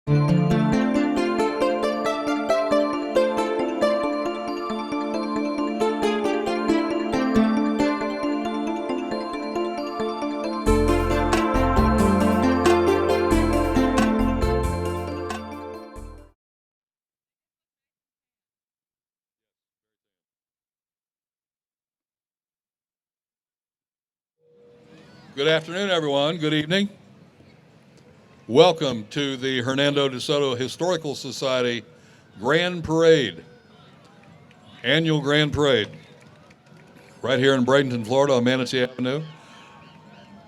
Good afternoon, everyone. Good evening. Welcome to the Hernando DeSoto Historical Society Grand Parade, annual Grand Parade, right here in Bradenton, Florida on Manatee Avenue.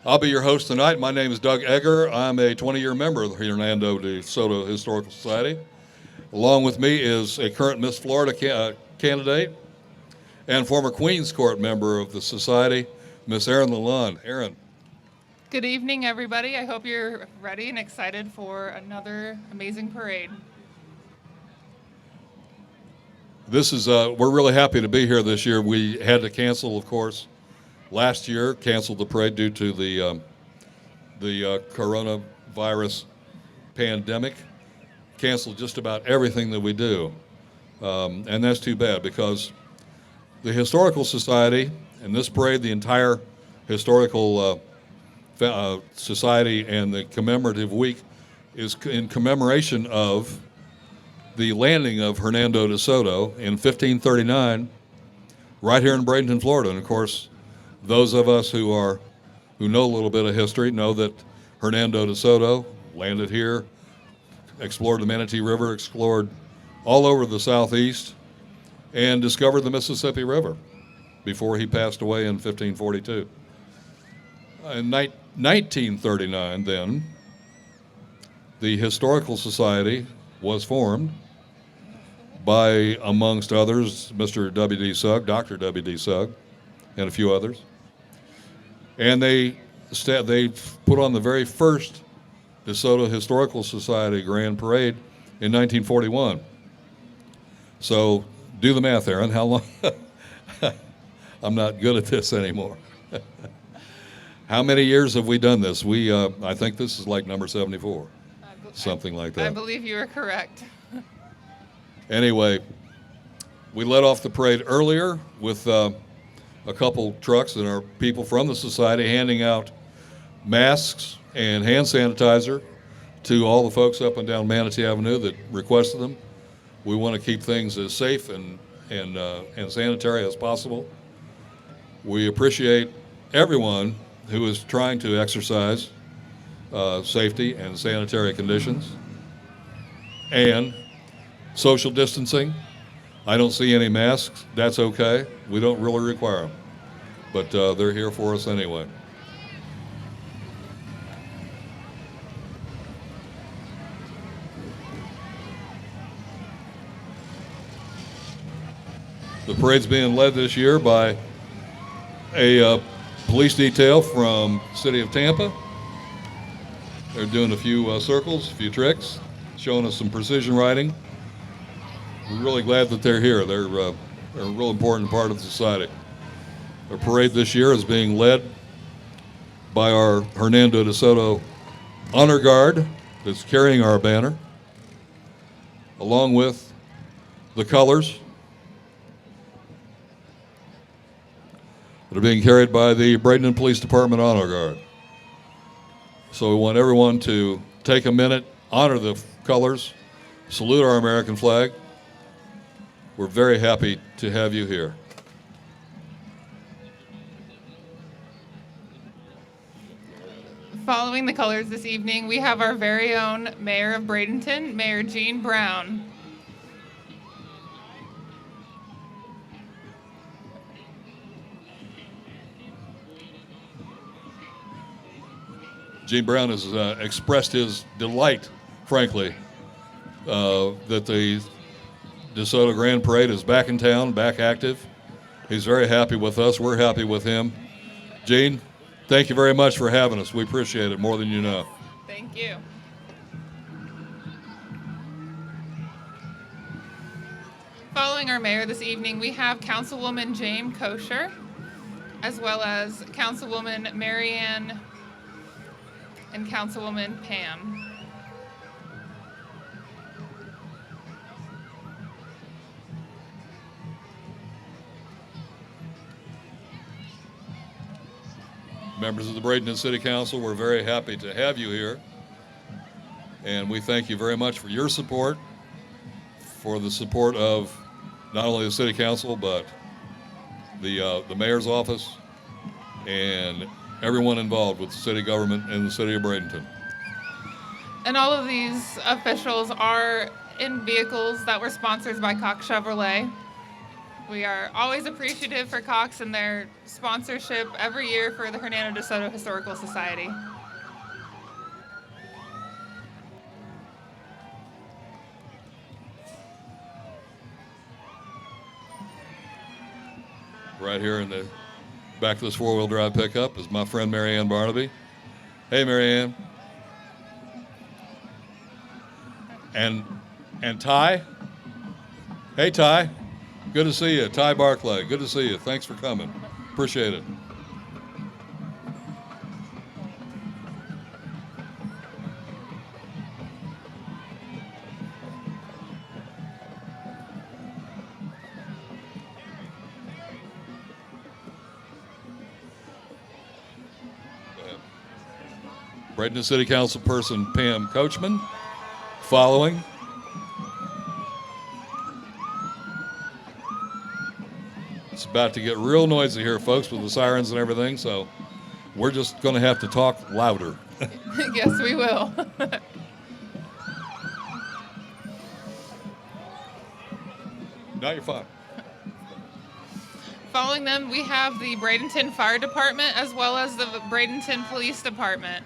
I'll be your host tonight. My name is Doug Egger. I'm a 20-year member of the Hernando DeSoto Historical Society. Along with me is a current Miss Florida candidate and former Queens Court member of the Society, Miss Erin Lalonde. Erin. Good evening, everybody. I hope you're ready and excited for another amazing parade. We're really happy to be here this year. We had to cancel, of course, last year, canceled the parade due to the coronavirus pandemic, canceled just about everything that we do. And that's too bad because the Historical Society and this parade, the entire Historical Society and the commemorative week is in commemoration of the landing of Hernando DeSoto in 1539 right here in Bradenton, Florida. And of course, those of us who know a little bit of history know that Hernando DeSoto landed here, explored the Manatee River, explored all over the southeast, and discovered the Mississippi River before he passed away in 1542. In 1939, then, the Historical Society was formed by, amongst others, Mr. W.D. Sugg, Dr. W.D. Sugg, and a few others. And they put on the very first DeSoto Historical Society Grand Parade in 1941. So do the math, Aaron. How long? I'm not good at this anymore. How many years have we done this? I think this is like number 74, something like that. I believe you are correct. Anyway, we led off the parade earlier with a couple trucks and our people from the society handing out masks and hand sanitizer to all the folks up and down Manatee Avenue that requested them. We want to keep things as safe and sanitary as possible. We appreciate everyone who is trying to exercise safety and sanitary conditions and social distancing. I don't see any masks. That's okay. We don't really require them, but they're here for us anyway. The parade's being led this year by a police detail from the city of Tampa. They're doing a few circles, a few tricks, showing us some precision riding. We're really glad that they're here. They're a real important part of society. Our parade this year is being led by our Hernando DeSoto Honor Guard that's carrying our banner, along with the colors that are being carried by the Bradenton Police Department Honor Guard. So we want everyone to take a minute, honor the colors, salute our American flag. We're very happy to have you here. Following the colors this evening, we have our very own Mayor of Bradenton, Mayor Jean Brown. Gene Brown has expressed his delight, frankly, that the DeSoto Grand Parade is back in town, back active. He's very happy with us. We're happy with him. Gene, thank you very much for having us. We appreciate it more than you know. Thank you. Following our mayor this evening, we have Councilwoman Jane Kosher, as well as Councilwoman Marianne and Councilwoman Pam. Members of the Bradenton City Council, we're very happy to have you here. And we thank you very much for your support, for the support of not only the City Council, but the Mayor's office and everyone involved with the city government in the city of Bradenton. And all of these officials are in vehicles that were sponsored by Cox Chevrolet. We are always appreciative for Cox and their sponsorship every year for the Hernando DeSoto Historical Society. Right here in the back of this four-wheel drive pickup is my friend Mary Ann Barnaby. Hey, Mary Ann. And Ty. Hey, Ty. Good to see you. Ty Barclay. Good to see you. Thanks for coming. Appreciate it. Bradenton City Council person Pam Coachman following. It's about to get real noisy here, folks, with the sirens and everything, so we're just going to have to talk louder. Yes, we will. No, you're fine. Following them, we have the Bradenton Fire Department as well as the Bradenton Police Department.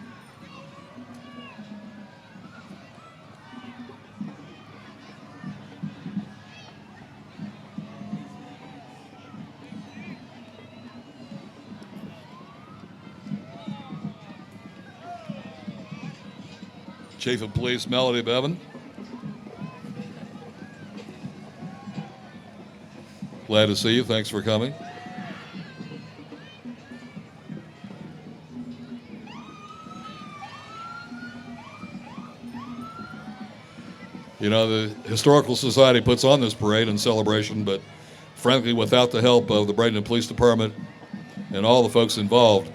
Chief of Police Melody Bevan. Glad to see you. Thanks for coming. You know, the Historical Society puts on this parade and celebration, but frankly, without the help of the Bradenton Police Department and all the folks involved,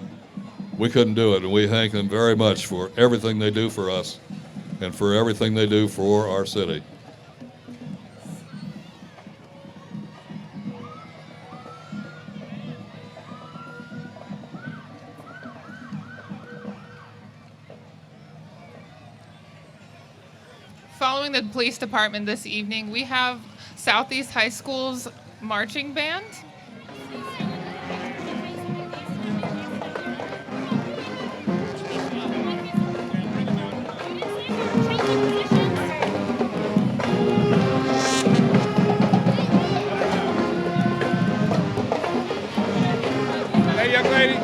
we couldn't do it. And we thank them very much for everything they do for us and for everything they do for our city. Following the police department this evening, we have Southeast High School's marching band. Hey, young lady.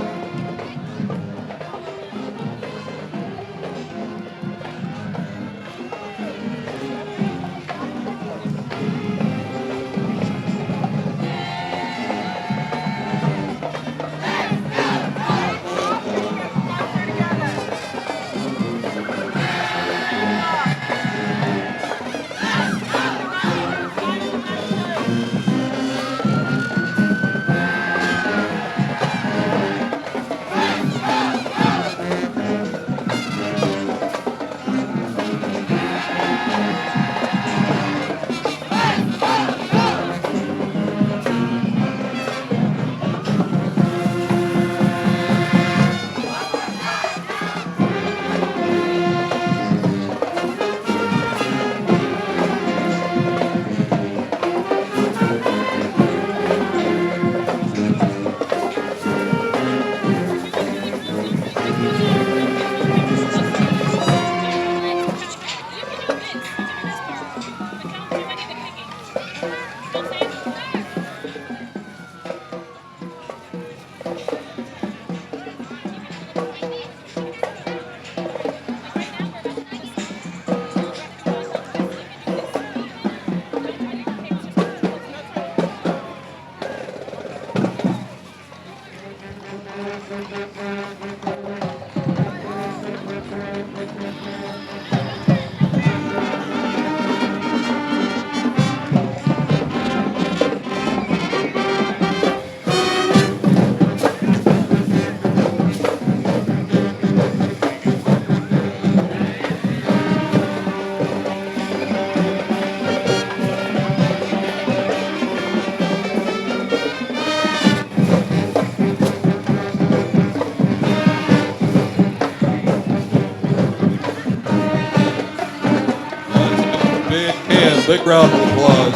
Big round of applause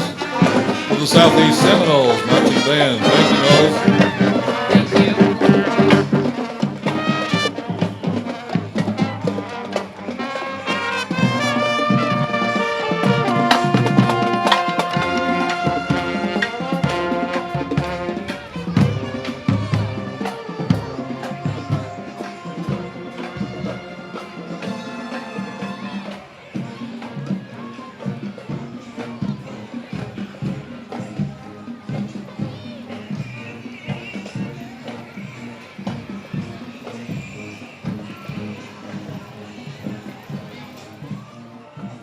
for the Southeast Seminoles marching band. Thank you, Knowles.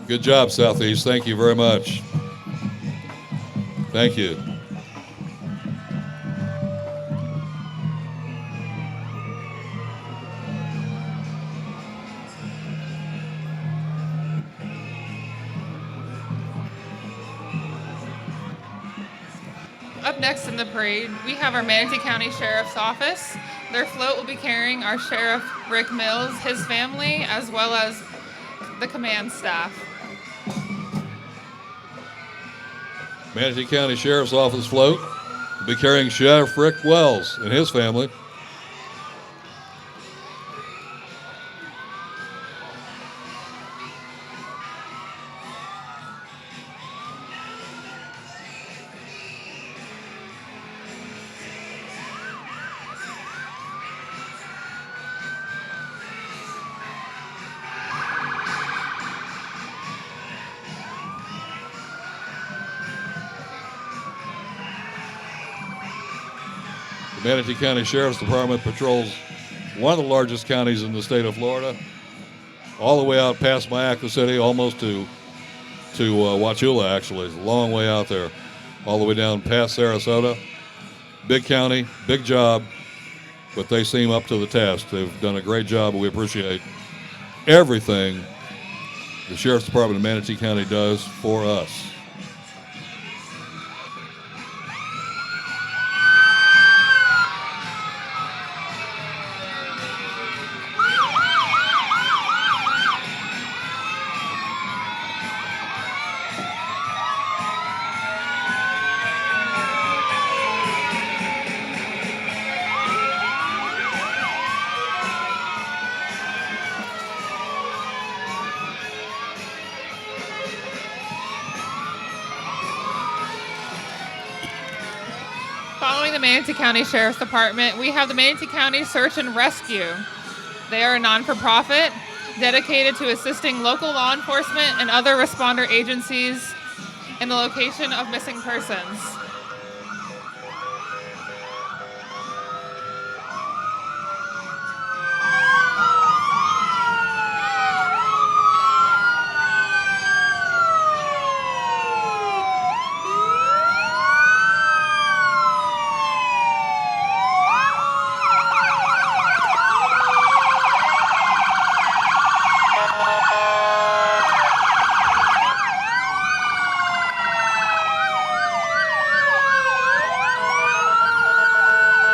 Good job, Southeast. Thank you very much. Thank you. Up next in the parade, we have our Manatee County Sheriff's Office. Their float will be carrying our Sheriff Rick Mills, his family, as well as the command staff. Manatee County Sheriff's Office float will be carrying Sheriff Rick Wells and his family. The Manatee County Sheriff's Department patrols one of the largest counties in the state of Florida, all the way out past Mayaca City, almost to Wauchula, actually. It's a long way out there, all the way down past Sarasota. Big county, big job, but they seem up to the task. They've done a great job, and we appreciate everything the Sheriff's Department of Manatee County does for us. Following the Manatee County Sheriff's Department, we have the Manatee County Search and Rescue. They are a non-for-profit dedicated to assisting local law enforcement and other responder agencies in the location of missing persons.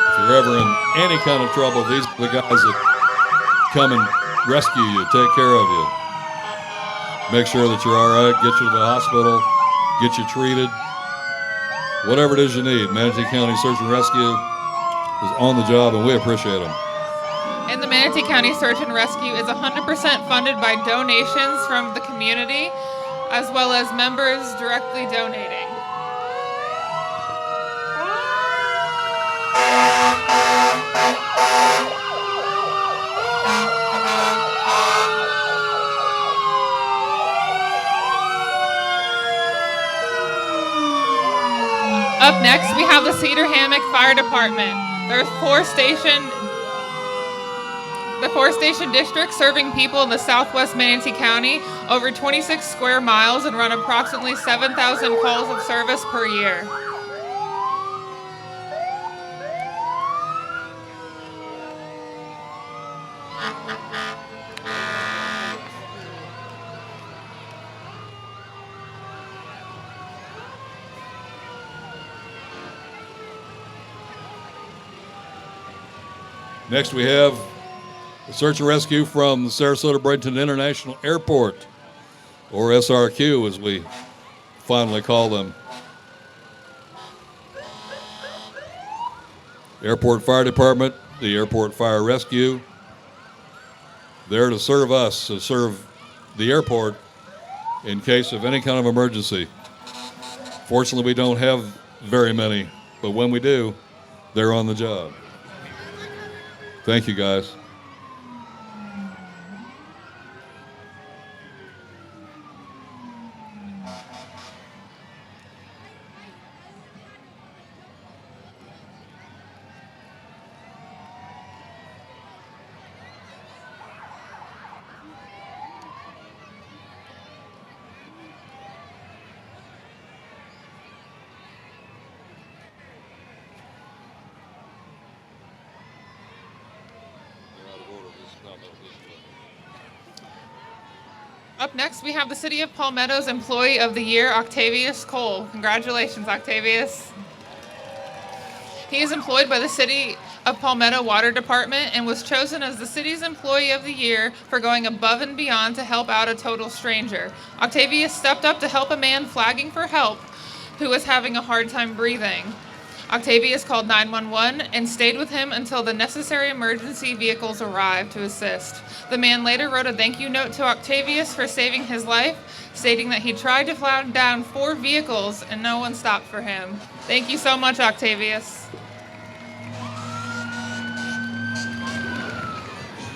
If you're ever in any kind of trouble, these are the guys that come and rescue you, take care of you, make sure that you're all right, get you to the hospital, get you treated, whatever it is you need. Manatee County Search and Rescue is on the job, and we appreciate them. And the Manatee County Search and Rescue is 100% funded by donations from the community, as well as members directly donating. Up next, we have the Cedar Hammock Fire Department. There's the four-station district serving people in the southwest Manatee County, over 26 square miles, and run approximately 7,000 calls of service per year. Next, we have the search and rescue from the Sarasota Bradenton International Airport. or SRQ as we finally call them. Airport Fire Department, the Airport Fire Rescue, there to serve us, to serve the airport in case of any kind of emergency. Fortunately, we don't have very many, but when we do, they're on the job. Thank you, guys. Up next, we have the City of Palmetto's Employee of the Year, Octavius Cole. Congratulations, Octavius. He is employed by the City of Palmetto Water Department and was chosen as the city's Employee of the Year for going above and beyond to help out a total stranger. Octavius stepped up to help a man flagging for help who was having a hard time breathing. Octavius called 911 and stayed with him until the necessary emergency vehicles arrived to assist. The man later wrote a thank you note to Octavius for saving his life, stating that he tried to flag down 4 vehicles and no one stopped for him. Thank you so much, Octavius.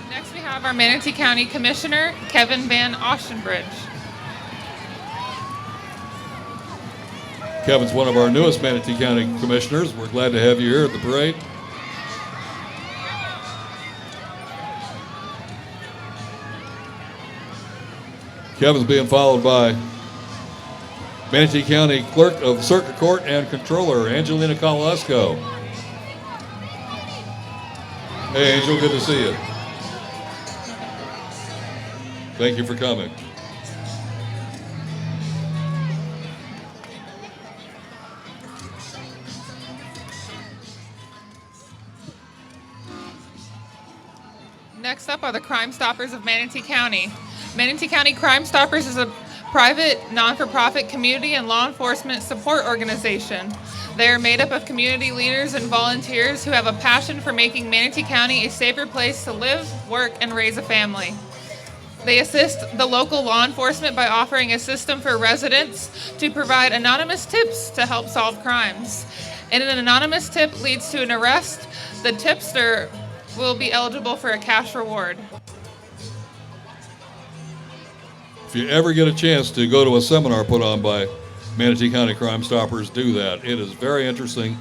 Next, we have our Manatee County Commissioner, Kevin Van Ostenbridge. Kevin's one of our newest Manatee County commissioners. We're glad to have you here at the parade. Kevin's being followed by Manatee County Clerk of Circuit Court and Controller, Angelina Kololesko. Hey, Angel, good to see you. Thank you for coming. Next up are the Crime Stoppers of Manatee County. Manatee County Crime Stoppers is a private, non-for-profit community and law enforcement support organization. They are made up of community leaders and volunteers who have a passion for making Manatee County a safer place to live, work, and raise a family. They assist the local law enforcement by offering a system for residents to provide anonymous tips to help solve crimes. And an anonymous tip leads to an arrest. The tipster will be eligible for a cash reward. If you ever get a chance to go to a seminar put on by Manatee County Crime Stoppers, do that. It is very interesting,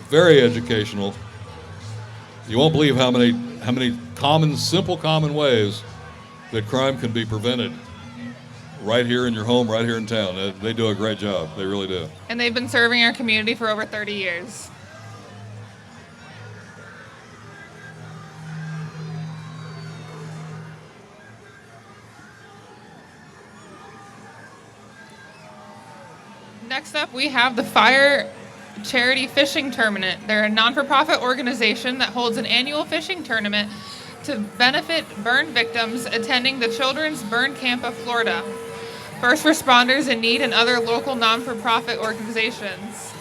very educational. You won't believe how many common, simple, common ways that crime can be prevented right here in your home, right here in town. They do a great job. They really do. And they've been serving our community for over 30 years. Next up, we have the Fire Charity Fishing Tournament. They're a non-for-profit organization that holds an annual fishing tournament to benefit burn victims attending the Children's Burn Camp of Florida, first responders in need, and other local non-for-profit organizations.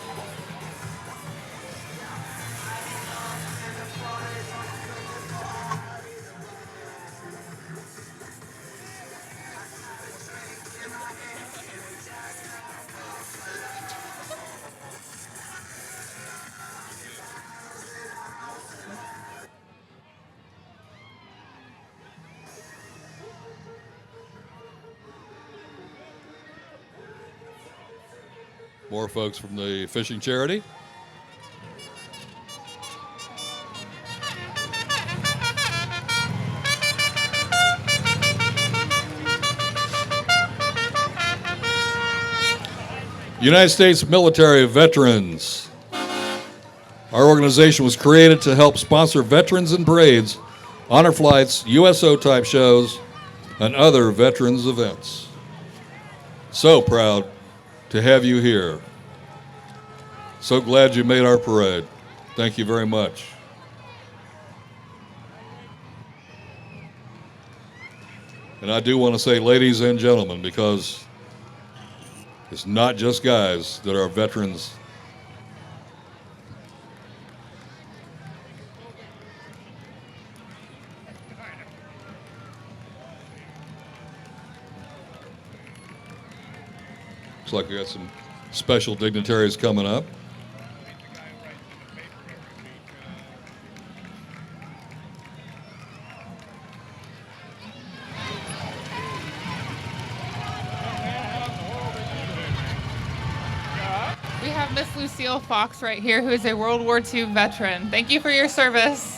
More folks from the fishing charity. United States military veterans. Our organization was created to help sponsor veterans and parades, honor flights, USO type shows, and other veterans events. So proud to have you here. So glad you made our parade. Thank you very much. And I do want to say ladies and gentlemen, because it's not just guys that are veterans. Looks like we got some special dignitaries coming up. We have Miss Lucille Fox right here, who is a World War II veteran. Thank you for your service.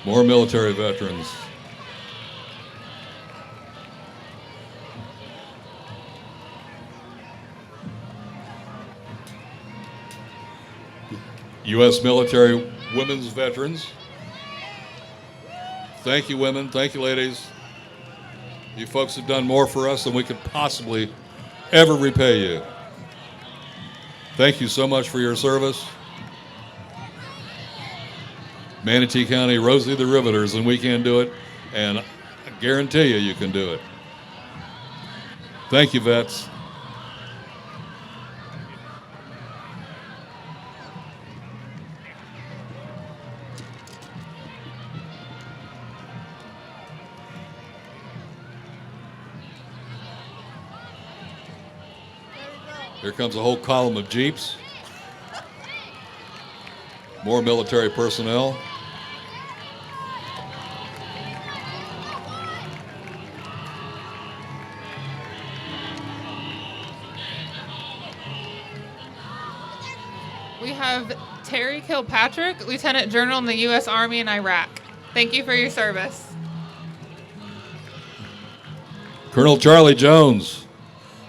More military veterans. U.S. military women's veterans. Thank you, women. Thank you, ladies. You folks have done more for us than we could possibly ever repay you. Thank you so much for your service. Manatee County, Rosie the Riveters, and we can do it, and I guarantee you, you can do it. Thank you, vets. Here comes a whole column of Jeeps. More military personnel. We have Terry Kilpatrick, Lieutenant General in the U.S. Army in Iraq. Thank you for your service. Colonel Charlie Jones,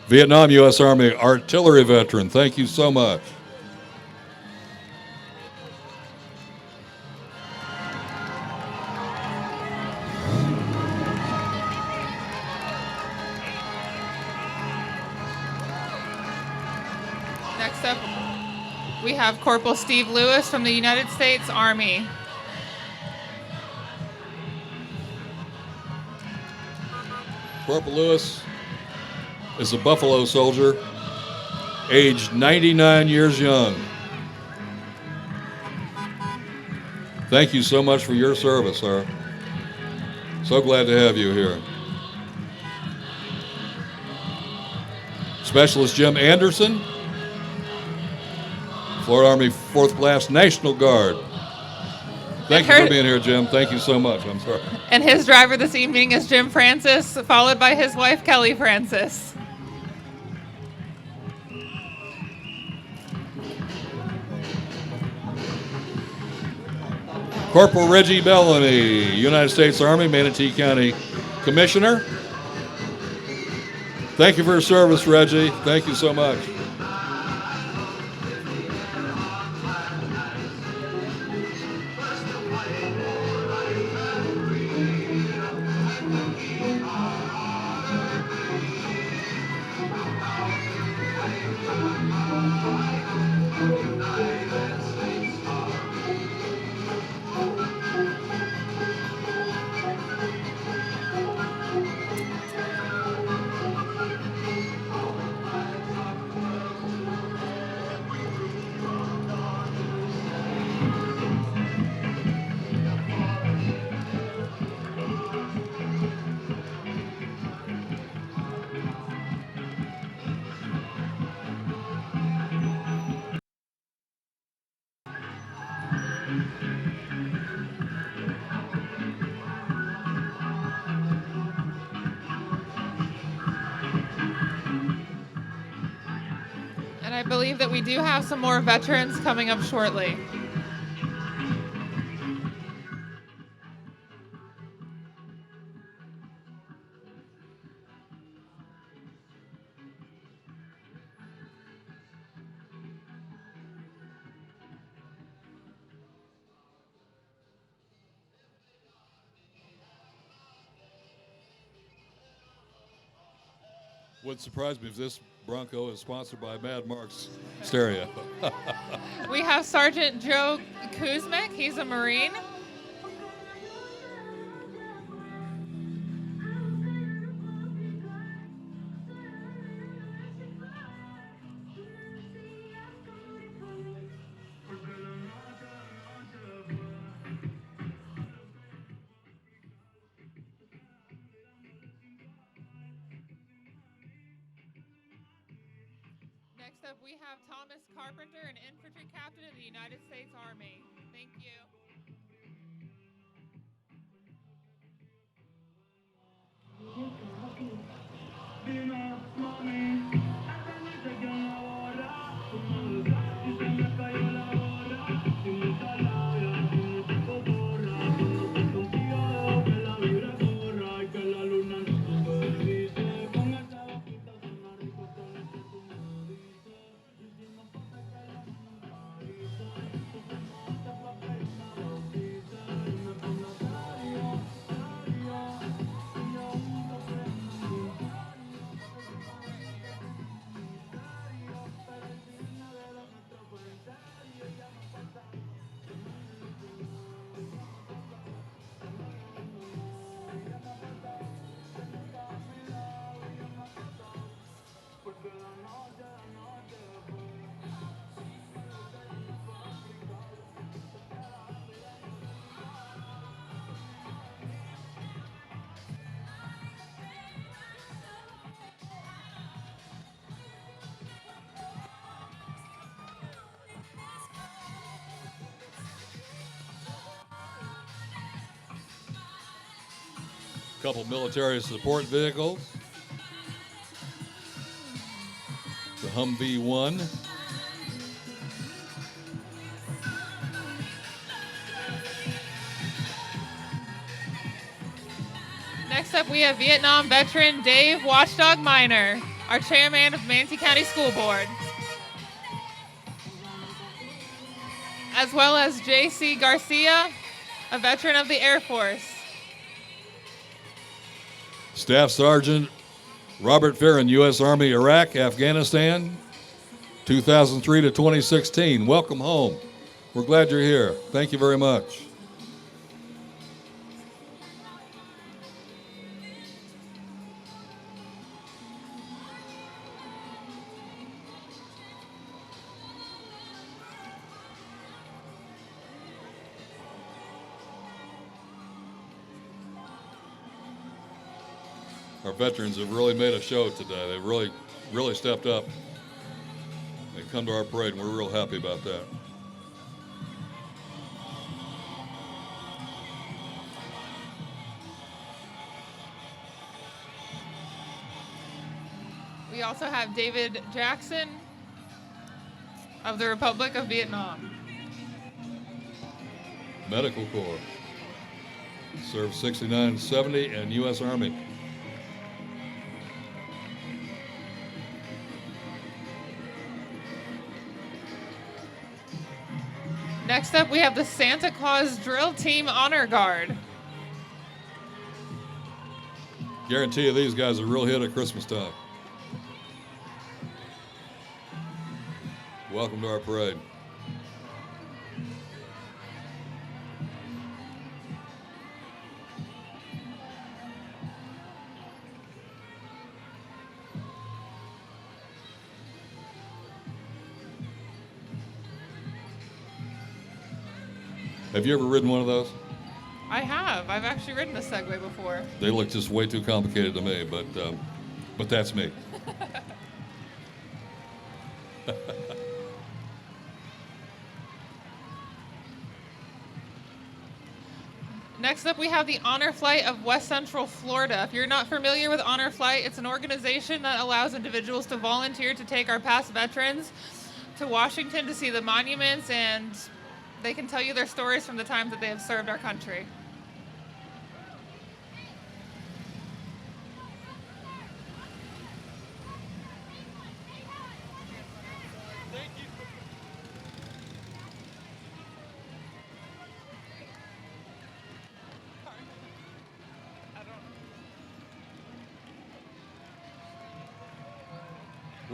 Vietnam U.S. Army artillery veteran. Thank you so much. Next up, we have Corporal Steve Lewis from the United States Army. Corporal Lewis is a Buffalo soldier, aged 99 years young. Thank you so much for your service, sir. So glad to have you here. Specialist Jim Anderson, Florida Army 4th Class National Guard. Thank you for being here, Jim. Thank you so much. I'm sorry. And his driver this evening is Jim Francis, followed by his wife, Kelly Francis. Corporal Reggie Bellamy, United States Army, Manatee County Commissioner. Thank you for your service, Reggie. Thank you so much. And I believe that we do have some more veterans coming up shortly. Would surprise me if this Bronco is sponsored by Mad Mark's Stereo. We have Sergeant Joe Kuzmek. He's a Marine. Next up, we have Thomas Carpenter, an infantry captain in the United States Army. Thank you. Couple military support vehicles. The Humvee 1. Next up, we have Vietnam veteran Dave Watchdog Miner, our chairman of Manatee County School Board, as well as J.C. Garcia, a veteran of the Air Force. Staff Sergeant Robert Farron, U.S. Army, Iraq, Afghanistan, 2003 to 2016. Welcome home. We're glad you're here. Thank you very much. Our veterans have really made a show today. They've really stepped up. They come to our parade, and we're real happy about that. We also have David Jackson of the Republic of Vietnam. Medical Corps. Served 69, 70, and U.S. Army. Next up, we have the Santa Claus Drill Team Honor Guard. Guarantee you these guys are real hit at Christmas time. Welcome to our parade. Have you ever ridden one of those? I have. I've actually ridden a Segway before. They look just way too complicated to me, but that's me. Next up, we have the Honor Flight of West Central Florida. If you're not familiar with Honor Flight, it's an organization that allows individuals to volunteer to take our past veterans to Washington to see the monuments, and they can tell you their stories from the times that they have served our country.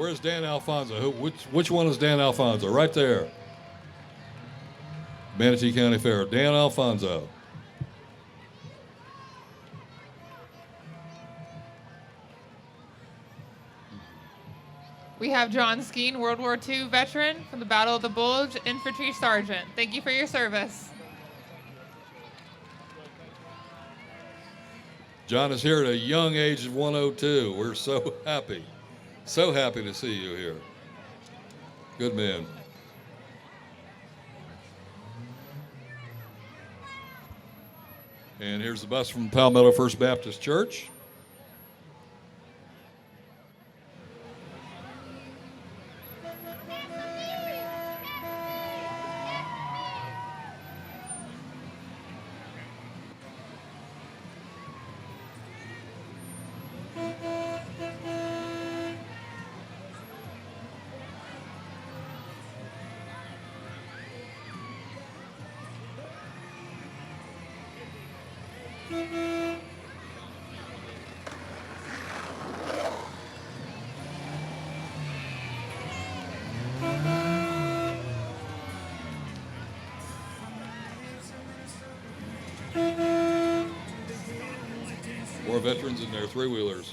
Where's Dan Alfonso? Which one is Dan Alfonso? Right there. Manatee County Fair. Dan Alfonso. We have John Skeen, World War II veteran from the Battle of the Bulge, infantry sergeant. Thank you for your service. John is here at a young age of 102. We're so happy to see you here. Good man. And here's the bus from Palmetto First Baptist Church. More veterans in their three-wheelers. It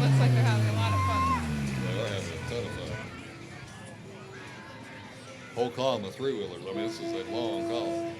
looks like they're having a lot of fun. They are having a ton of fun. Whole column of three-wheelers. I mean, this is a long column.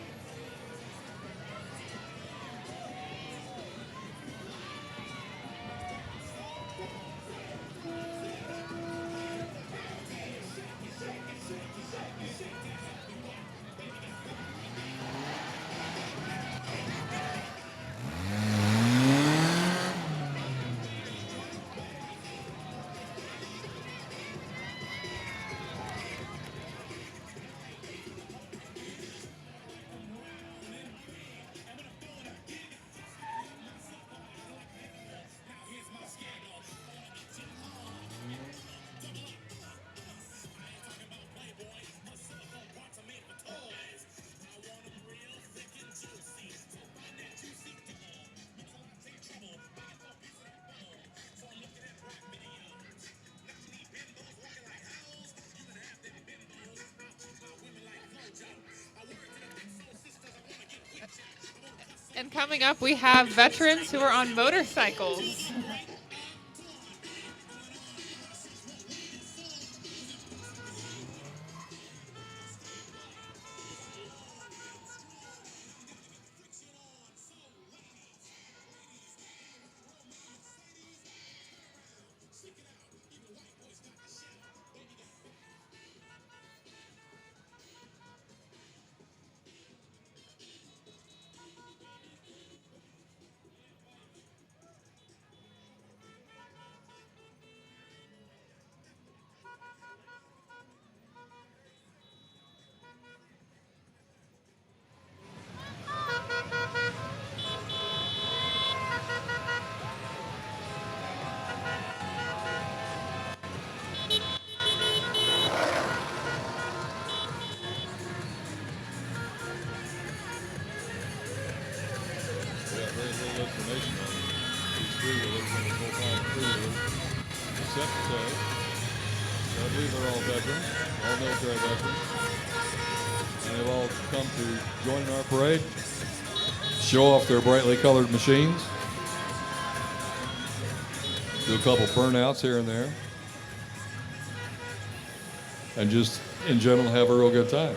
And coming up, we have veterans who are on motorcycles. Very little information on these three-wheelers and the full-time three-wheelers, except to say that I believe they're all veterans, all military veterans, and they've all come to join in our parade, show off their brightly colored machines, do a couple burnouts here and there, and just in general have a real good time.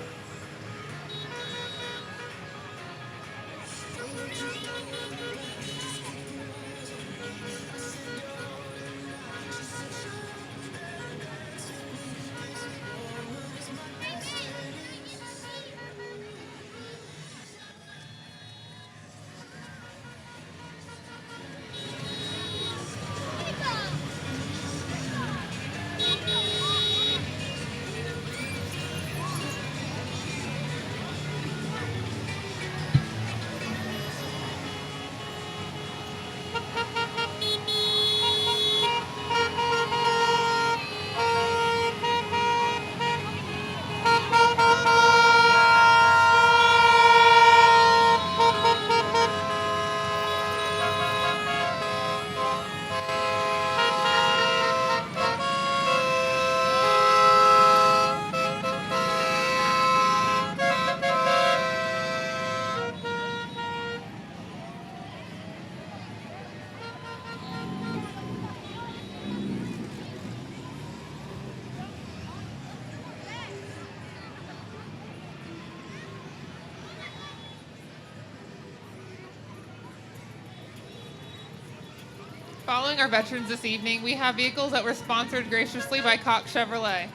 Following our veterans this evening, we have vehicles that were sponsored graciously by Cox Chevrolet.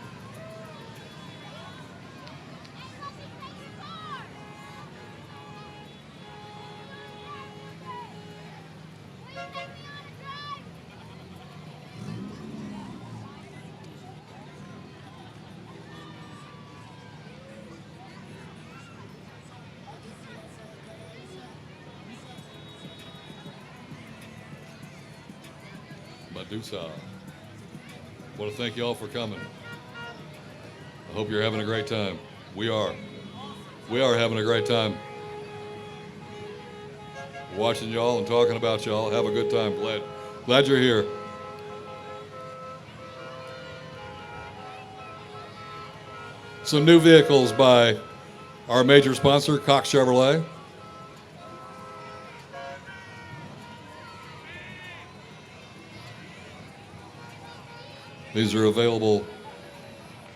Medusa. I want to thank you all for coming. I hope you're having a great time. We are. We are having a great time. Watching y'all and talking about y'all. Have a good time. Glad you're here. Some new vehicles by our major sponsor, Cox Chevrolet. These are available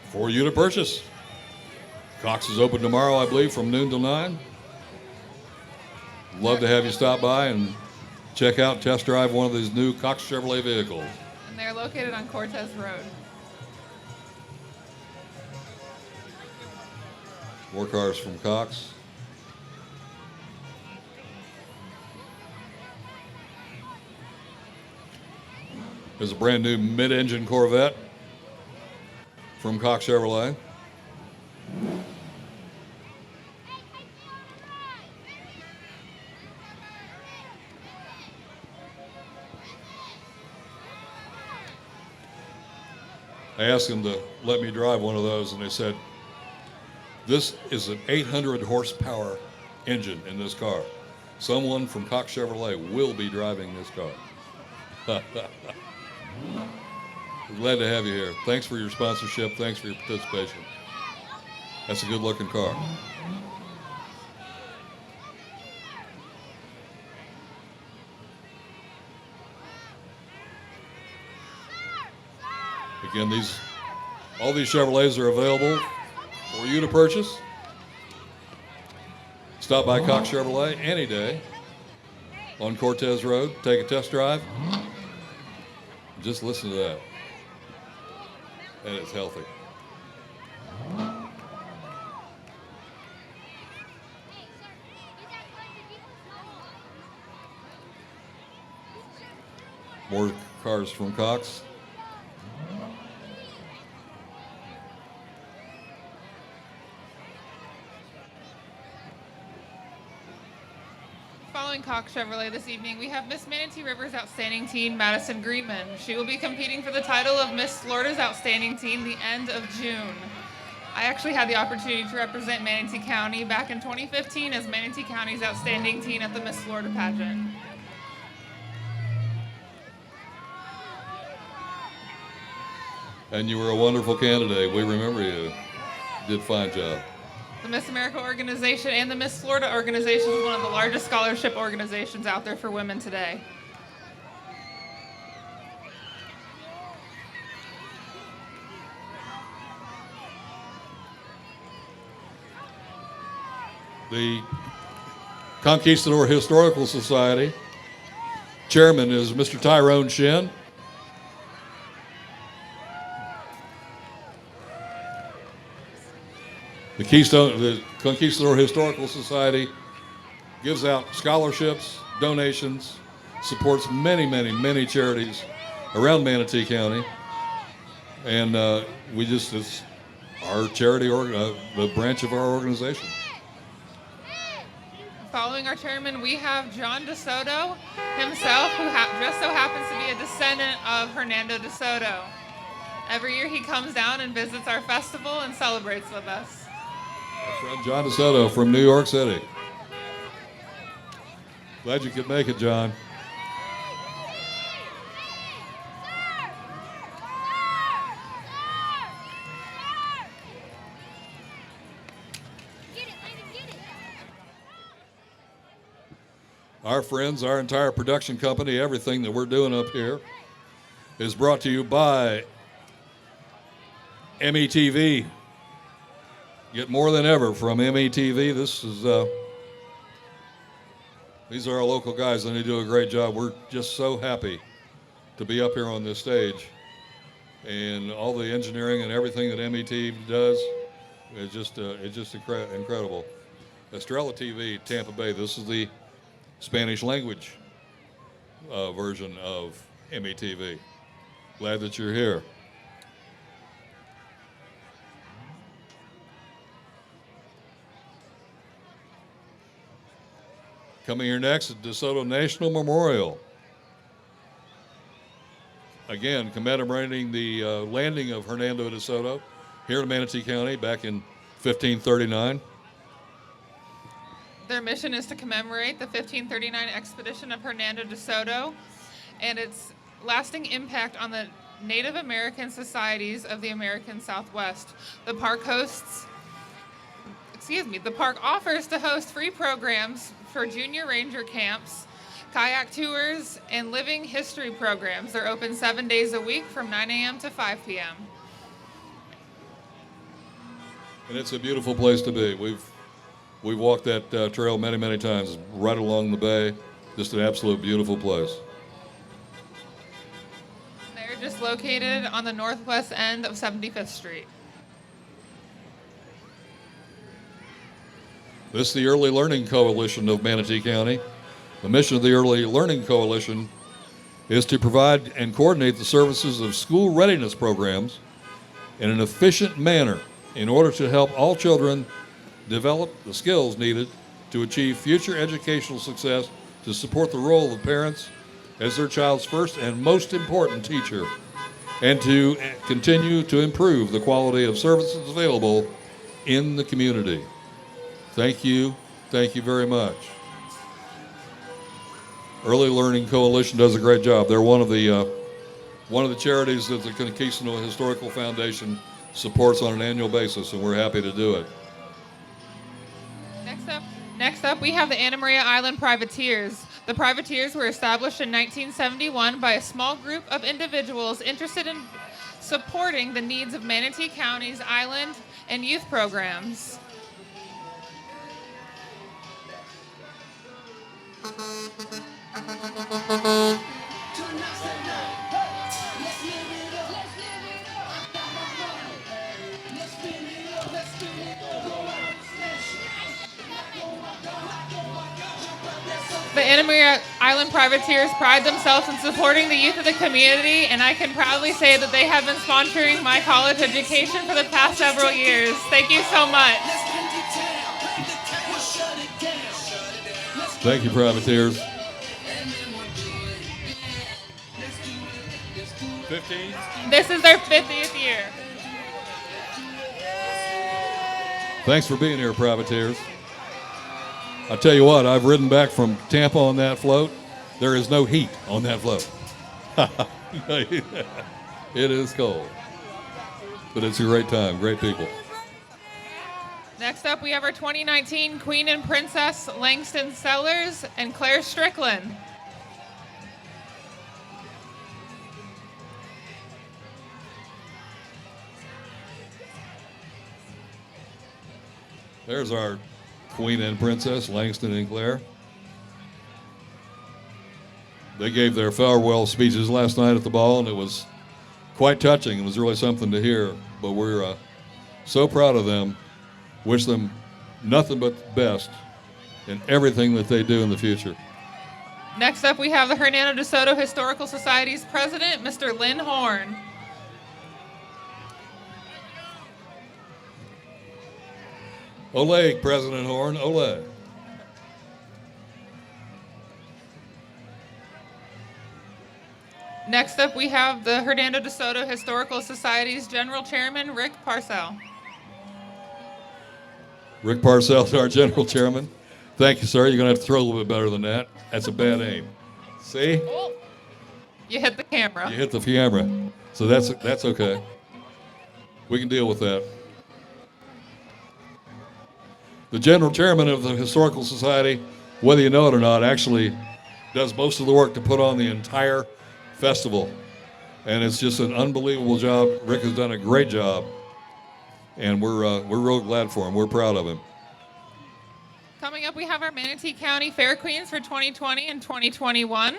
for you to purchase. Cox is open tomorrow, I believe, from noon till 9. Love to have you stop by and check out, test drive one of these new Cox Chevrolet vehicles. And they're located on Cortez Road. More cars from Cox. There's a brand new mid-engine Corvette from Cox Chevrolet. I asked them to let me drive one of those, and they said, this is an 800 horsepower engine in this car. Someone from Cox Chevrolet will be driving this car. We're glad to have you here. Thanks for your sponsorship. Thanks for your participation. That's a good looking car. Again, all these Chevrolets are available for you to purchase. Stop by Cox Chevrolet any day on Cortez Road. Take a test drive. Just listen to that. And it's healthy. More cars from Cox. Following Cox Chevrolet this evening, we have Miss Manatee River's Outstanding Teen, Madison Greetman. She will be competing for the title of Miss Florida's Outstanding Teen the end of June. I actually had the opportunity to represent Manatee County back in 2015 as Manatee County's Outstanding Teen at the Miss Florida pageant. And you were a wonderful candidate. We remember you. Did a fine job. The Miss America organization and the Miss Florida organization is one of the largest scholarship organizations out there for women today. The Conquistador Historical Society chairman is Mr. Tyrone Shin. The Conquistador Historical Society gives out scholarships, donations, supports many charities around Manatee County. And it's our charity, the branch of our organization. Following our chairman, we have John DeSoto himself, who just so happens to be a descendant of Hernando DeSoto. Every year he comes down and visits our festival and celebrates with us. That's right, John DeSoto from New York City. Glad you could make it, John. Our friends, our entire production company, everything that we're doing up here is brought to you by METV. Get more than ever from METV. These are our local guys, and they do a great job. We're just so happy to be up here on this stage. And all the engineering and everything that MET does is just incredible. Estrella TV, Tampa Bay, this is the Spanish language version of METV. Glad that you're here. Coming here next is DeSoto National Memorial. Again, commemorating the landing of Hernando DeSoto here in Manatee County back in 1539. Their mission is to commemorate the 1539 expedition of Hernando DeSoto and its lasting impact on the Native American societies of the American Southwest. The park offers to host free programs for junior ranger camps, kayak tours, and living history programs. They're open 7 days a week from 9 a.m. to 5 p.m. And it's a beautiful place to be. We've walked that trail many, many times, right along the bay. Just an absolute beautiful place. They're just located on the northwest end of 75th Street. This is the Early Learning Coalition of Manatee County. The mission of the Early Learning Coalition is to provide and coordinate the services of school readiness programs in an efficient manner in order to help all children develop the skills needed to achieve future educational success, to support the role of parents as their child's first and most important teacher, and to continue to improve the quality of services available in the community. Thank you very much. Early Learning Coalition does a great job. They're one of the charities that the Conquistador Historical Foundation supports on an annual basis, and we're happy to do it. Next up, we have the Anna Maria Island Privateers. The Privateers were established in 1971 by a small group of individuals interested in supporting the needs of Manatee County's island and youth programs. The Anna Maria Island Privateers pride themselves in supporting the youth of the community, and I can proudly say that they have been sponsoring my college education for the past several years. Thank you so much. Thank you, Privateers. 15? This is their 50th year. Thanks for being here, Privateers. I tell you what, I've ridden back from Tampa on that float. There is no heat on that float. It is cold. But it's a great time, great people. Next up, we have our 2019 Queen and Princess Langston Sellers and Claire Strickland. There's our Queen and Princess, Langston and Claire. They gave their farewell speeches last night at the ball, and it was quite touching. It was really something to hear, but we're so proud of them. Wish them nothing but the best in everything that they do in the future. Next up, we have the Hernando DeSoto Historical Society's president, Mr. Lynn Horn. Ole, President Horn, ole. Next up, we have the Hernando DeSoto Historical Society's general chairman, Rick Parcell. Rick Parcell is our general chairman. Thank you, sir. You're going to have to throw a little bit better than that. That's a bad aim. See? Oh, you hit the camera. You hit the camera. So that's okay. We can deal with that. The general chairman of the Historical Society, whether you know it or not, actually does most of the work to put on the entire festival. And it's just an unbelievable job. Rick has done a great job. And we're real glad for him. We're proud of him. Coming up, we have our Manatee County Fair Queens for 2020 and 2021.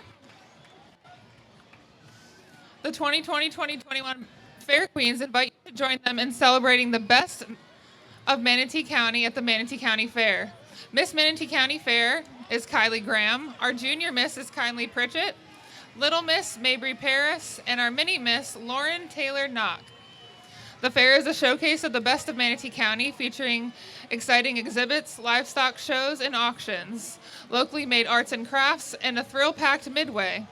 The 2020-2021 Fair Queens invite you to join them in celebrating the best of Manatee County at the Manatee County Fair. Miss Manatee County Fair is Kylie Graham. Our junior miss is Kindly Pritchett. Little Miss Mabry Paris, and our mini miss Lauren Taylor Knock. The fair is a showcase of the best of Manatee County, featuring exciting exhibits, livestock shows, and auctions, locally made arts and crafts, and a thrill-packed midway.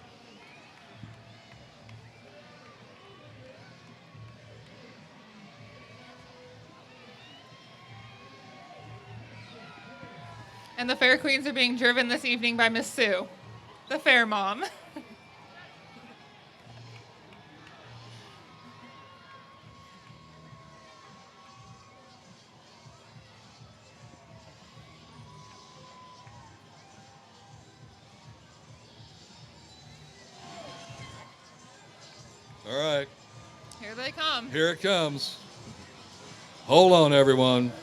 And the Fair Queens are being driven this evening by Miss Sue, the fair mom. All right, Here they come. here it comes. Hold on, everyone.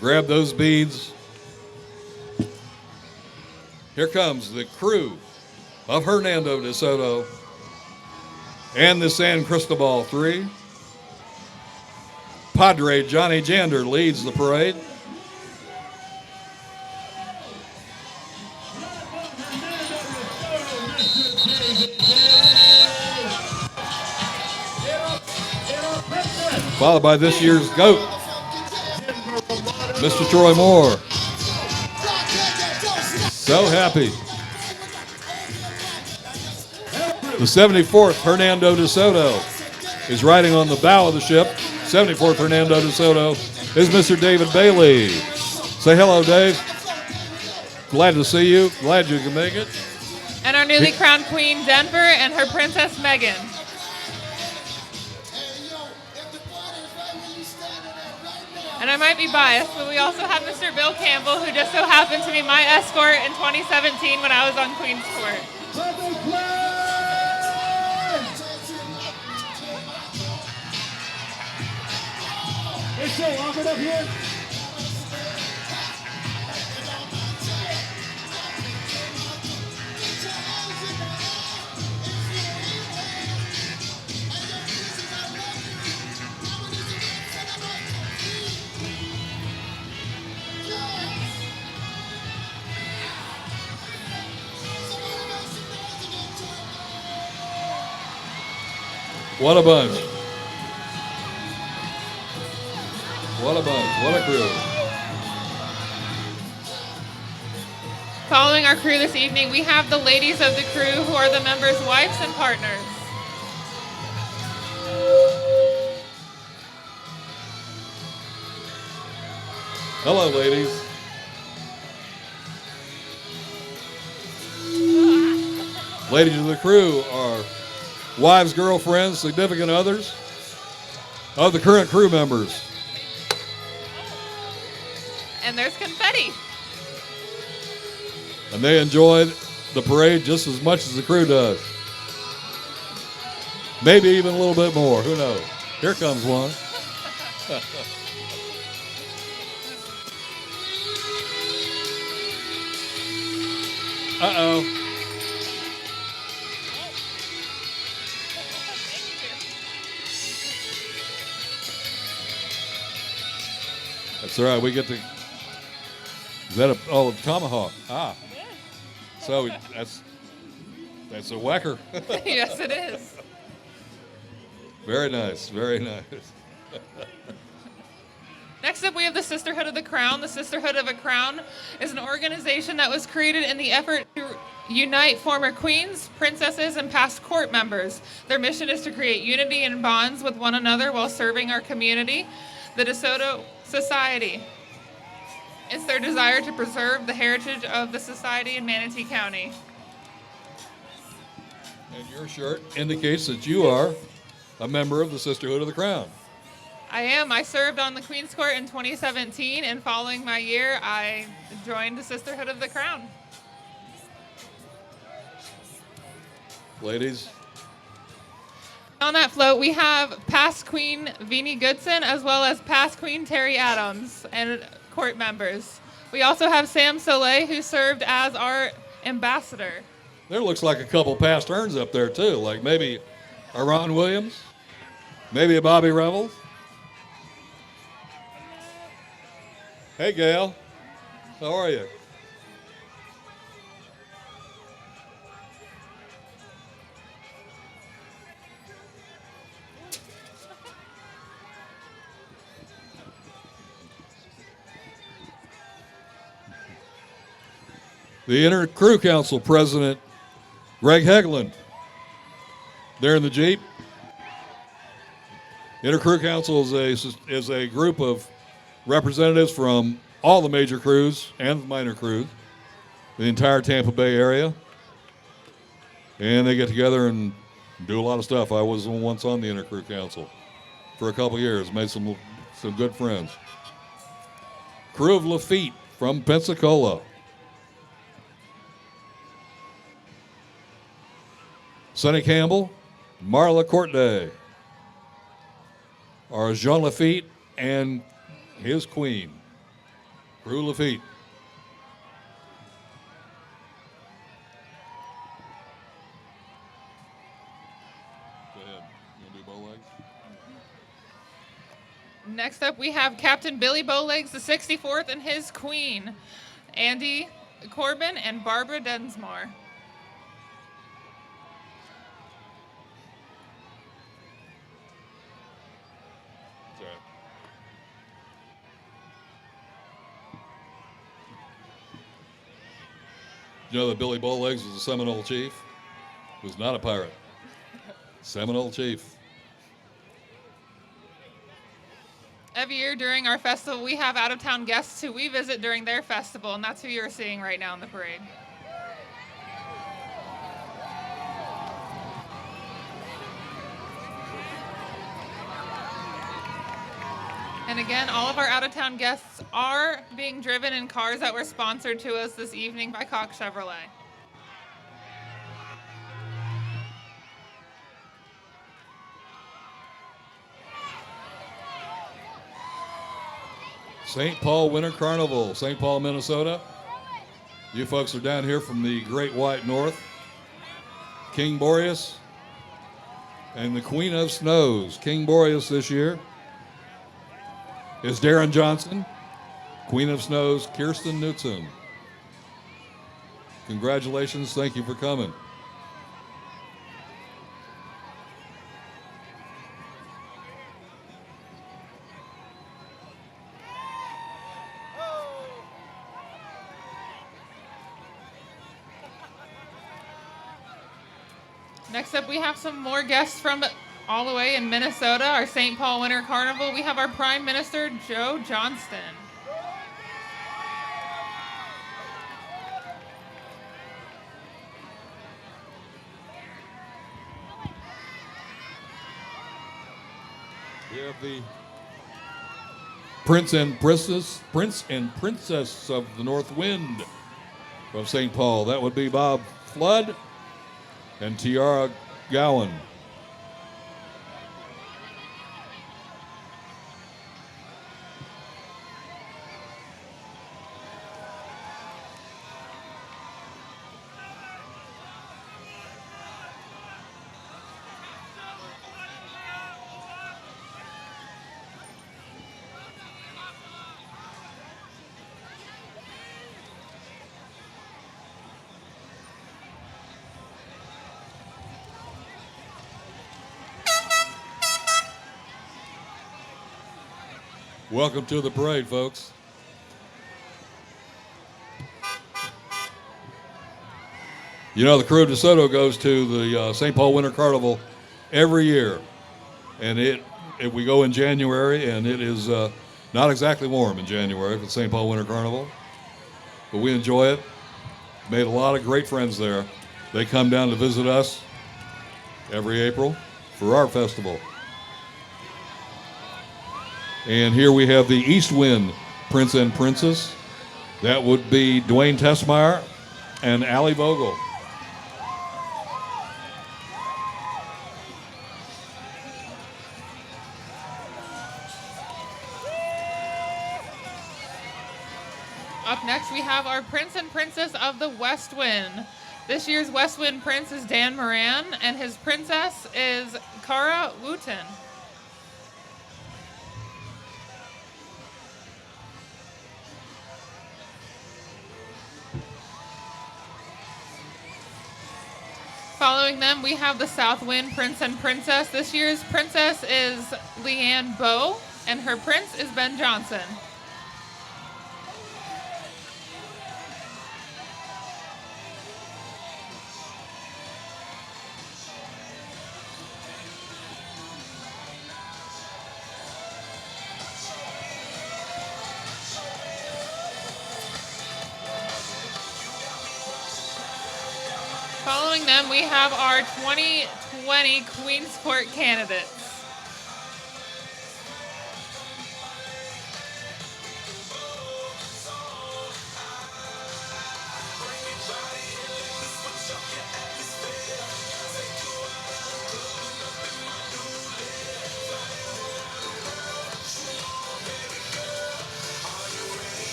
Grab those beads. Here comes the crew of Hernando DeSoto and the San Cristobal 3. Padre Johnny Jander leads the parade. Followed by this year's GOAT, Mr. Troy Moore. So happy. The 74th Hernando DeSoto is riding on the bow of the ship. 74th Hernando DeSoto is Mr. David Bailey. Say hello, Dave. Glad to see you. Glad you can make it. And our newly crowned queen, Denver, and her princess, Megan. And I might be biased, but we also have Mr. Bill Campbell, who just so happened to be my escort in 2017 when I was on Queen's Court. It's so awkward up here. What a bunch. What a bunch. What a crew. Following our crew this evening, we have the ladies of the crew, who are the members' wives and partners. Hello, ladies. Ladies of the crew are wives, girlfriends, significant others of the current crew members. And there's confetti. And they enjoy the parade just as much as the crew does. Maybe even a little bit more. Who knows? Here comes one. Uh-oh. That's all right. We get to. Is that a tomahawk? Ah. So that's a whacker. Yes, it is. Very nice. Very nice. Next up, we have the Sisterhood of the Crown. The Sisterhood of a Crown is an organization that was created in the effort to unite former queens, princesses, and past court members. Their mission is to create unity and bonds with one another while serving our community, the DeSoto Society. It's their desire to preserve the heritage of the society in Manatee County. And your shirt indicates that you are a member of the Sisterhood of the Crown. I am. I served on the Queen's Court in 2017, and following my year, I joined the Sisterhood of the Crown. Ladies, On that float, we have past Queen Veenie Goodson, as well as past Queen Terry Adams and court members. We also have Sam Soleil, who served as our ambassador. There looks like a couple past turns up there too, like maybe a Ron Williams, maybe a Bobby Revels. Hey, Gail, how are you? The Inter Crew Council President, Greg Hegland, there in the Jeep. Inter Crew Council is a group of representatives from all the major crews and the minor crews, the entire Tampa Bay area. And they get together and do a lot of stuff. I was once on the Inter Crew Council for a couple years, made some good friends. Crew of Lafitte from Pensacola. Sonny Campbell, Marla Courtday, are Jean Lafitte and his queen, Crew Lafitte. Go ahead. You want to do bow legs? Next up, we have Captain Billy Bowlegs, the 64th, and his queen, Andy Corbin and Barbara Densmore. You know that Billy Bowlegs was a Seminole chief? Was not a pirate. Seminole chief. Every year during our festival, we have out-of-town guests who we visit during their festival, and that's who you're seeing right now in the parade. And again, all of our out-of-town guests are being driven in cars that were sponsored to us this evening by Cox Chevrolet. St. Paul Winter Carnival, St. Paul, Minnesota. You folks are down here from the Great White North. King Boreas and the Queen of Snows. King Boreas this year is Darren Johnson. Queen of Snows, Kirsten Knutson. Congratulations. Thank you for coming. Next up, we have some more guests from all the way in Minnesota, our St. Paul Winter Carnival. We have our Prime Minister, Joe Johnston. We have the Prince and Princess of the North Wind from St. Paul. That would be Bob Flood and Tiara Gowan. Welcome to the parade, folks. You know, the crew of DeSoto goes to the St. Paul Winter Carnival every year. And we go in January, and it is not exactly warm in January for the St. Paul Winter Carnival. But we enjoy it. Made a lot of great friends there. They come down to visit us every April for our festival. And here we have the East Wind Prince and Princess. That would be Dwayne Tessmeyer and Allie Vogel. Up next, we have our Prince and Princess of the West Wind. This year's West Wind Prince is Dan Moran, and his princess is Kara Wooten. Following them, we have the South Wind Prince and Princess. This year's princess is Leanne Bowe, and her prince is Ben Johnson. Following them, we have our 2020 Queen's Court candidates.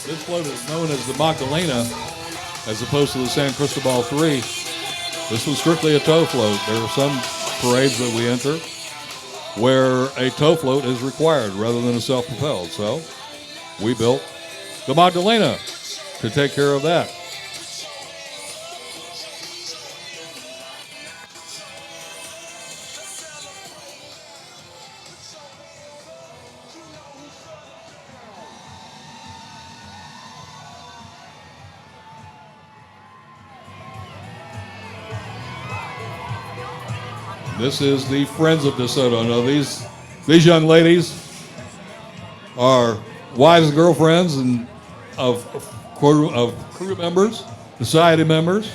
This float is known as the Magdalena, as opposed to the San Cristobal 3. This was strictly a tow float. There are some parades that we enter where a tow float is required rather than a self-propelled. So we built the Magdalena to take care of that. This is the Friends of DeSoto. Now, these young ladies are wives and girlfriends and of crew members, society members,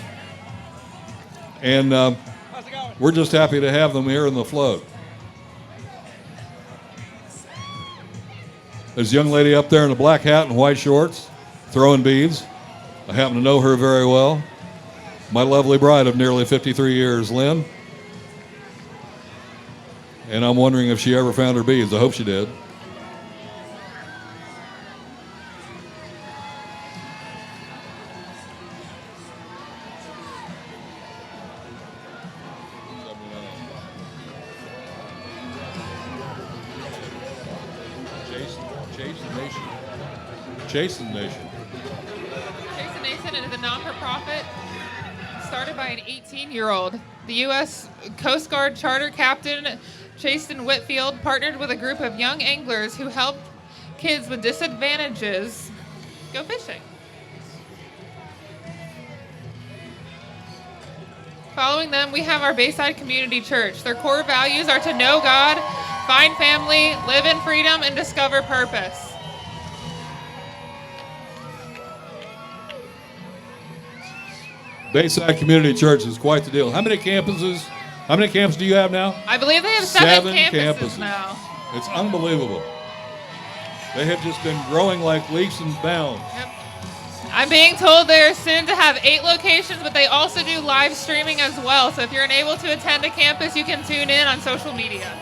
and we're just happy to have them here in the float. There's a young lady up there in a black hat and white shorts throwing beads. I happen to know her very well. My lovely bride of nearly 53 years, Lynn. And I'm wondering if she ever found her beads. I hope she did. Chasen Nation. Chasen Nation is a non-for-profit started by an 18-year-old. The U.S. Coast Guard Charter Captain Chasen Whitfield partnered with a group of young anglers who helped kids with disadvantages go fishing. Following them, we have our Bayside Community Church. Their core values are to know God, find family, live in freedom, and discover purpose. Bayside Community Church is quite the deal. How many campuses? How many camps do you have now? I believe they have seven campuses now. It's unbelievable. They have just been growing like leaps and bounds. Yep. I'm being told they're soon to have 8 locations, but they also do live streaming as well. So if you're unable to attend a campus, you can tune in on social media.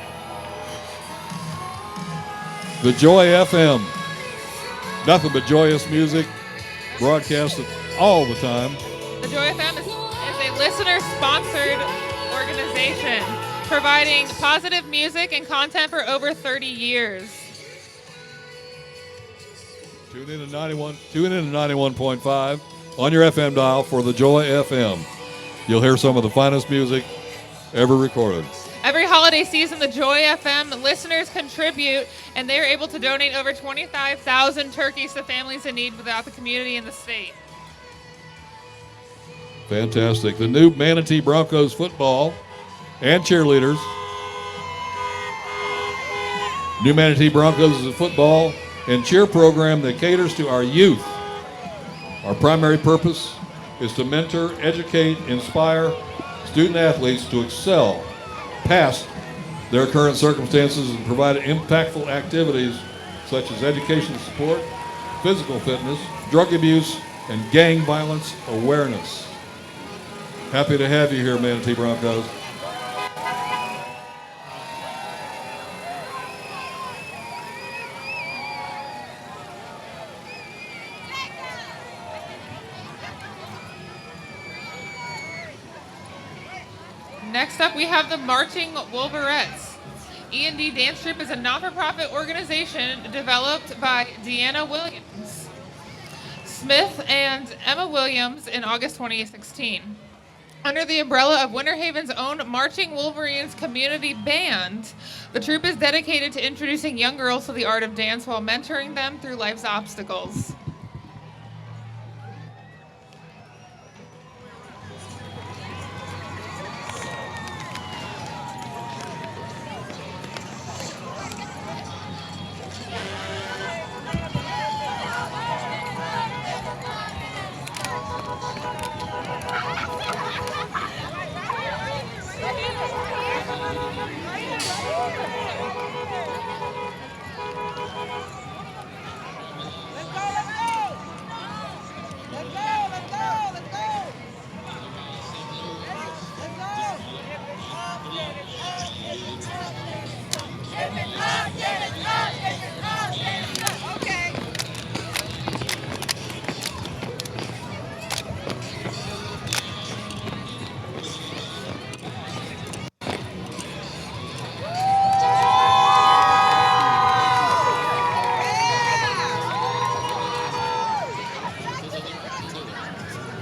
The Joy FM. Nothing but joyous music, broadcasted all the time. The Joy FM is a listener-sponsored organization providing positive music and content for over 30 years. Tune in to 91.5 on your FM dial for the Joy FM. You'll hear some of the finest music ever recorded. Every holiday season, the Joy FM listeners contribute, and they're able to donate over 25,000 turkeys to families in need without the community and the state. Fantastic. The new Manatee Broncos football and cheerleaders. New Manatee Broncos is a football and cheer program that caters to our youth. Our primary purpose is to mentor, educate, inspire student athletes to excel past their current circumstances and provide impactful activities such as education support, physical fitness, drug abuse, and gang violence awareness. Happy to have you here, Manatee Broncos. Next up, we have the Marching Wolverettes. E&D Dance Troupe is a not-for-profit organization developed by Deanna Williams Smith and Emma Williams in August 2016. Under the umbrella of Winter Haven's own Marching Wolverines community band, the troupe is dedicated to introducing young girls to the art of dance while mentoring them through life's obstacles.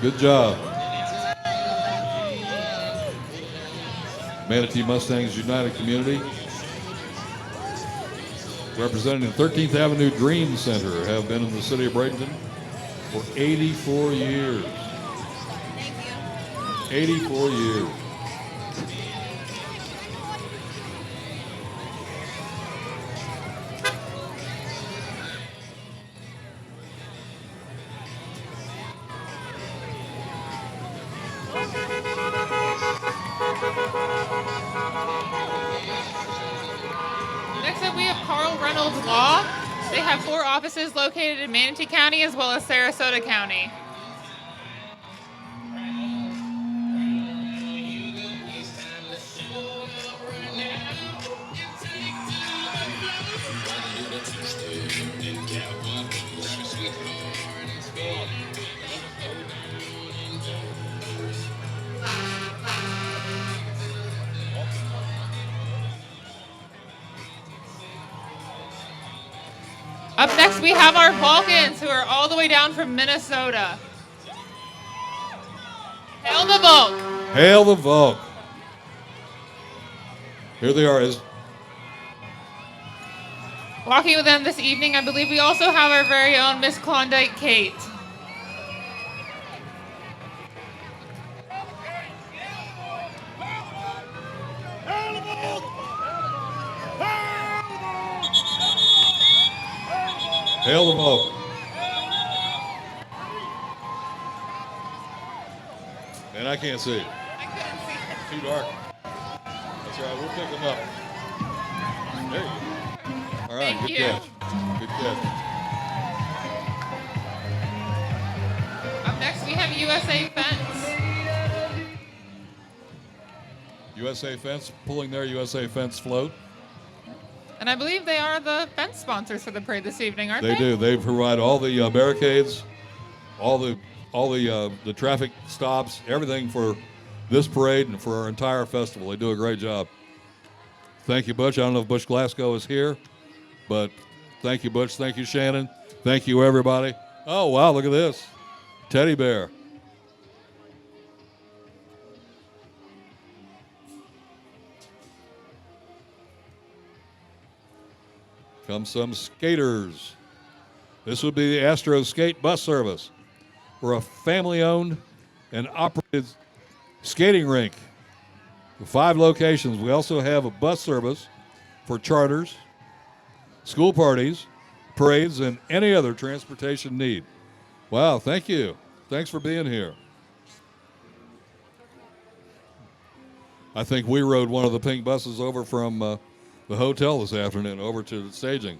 Good job. Manatee Mustangs United Community, representing the 13th Avenue Dream Center, have been in the city of Bradenton for 84 years. 84 years. Next up, we have Carl Reynolds Law. They have 4 offices located in Manatee County as well as Sarasota County. Up next, we have our Vulcans, who are all the way down from Minnesota. Hail the Vulc! Hail the Vulc. Here they are. Walking with them this evening, I believe we also have our very own Miss Klondike Kate. Hail the Vulc. And I can't see. I couldn't see it. It's too dark. That's right. We'll pick them up. There you go. All right. Thank Good you. catch. Good catch. Up next, we have USA Fence. USA Fence pulling their USA Fence float. And I believe they are the fence sponsors for the parade this evening, aren't they? They do. They provide all the barricades, all the traffic stops, everything for this parade and for our entire festival. They do a great job. Thank you, Butch. I don't know if Butch Glasgow is here, but thank you, Butch. Thank you, Shannon. Thank you, everybody. Oh, wow, look at this. Teddy bear. Come some skaters. This would be the Astro Skate Bus Service. We're a family-owned and operated skating rink with 5 locations. We also have a bus service for charters, school parties, parades, and any other transportation need. Wow, thank you. Thanks for being here. I think we rode one of the pink buses over from the hotel this afternoon over to the staging.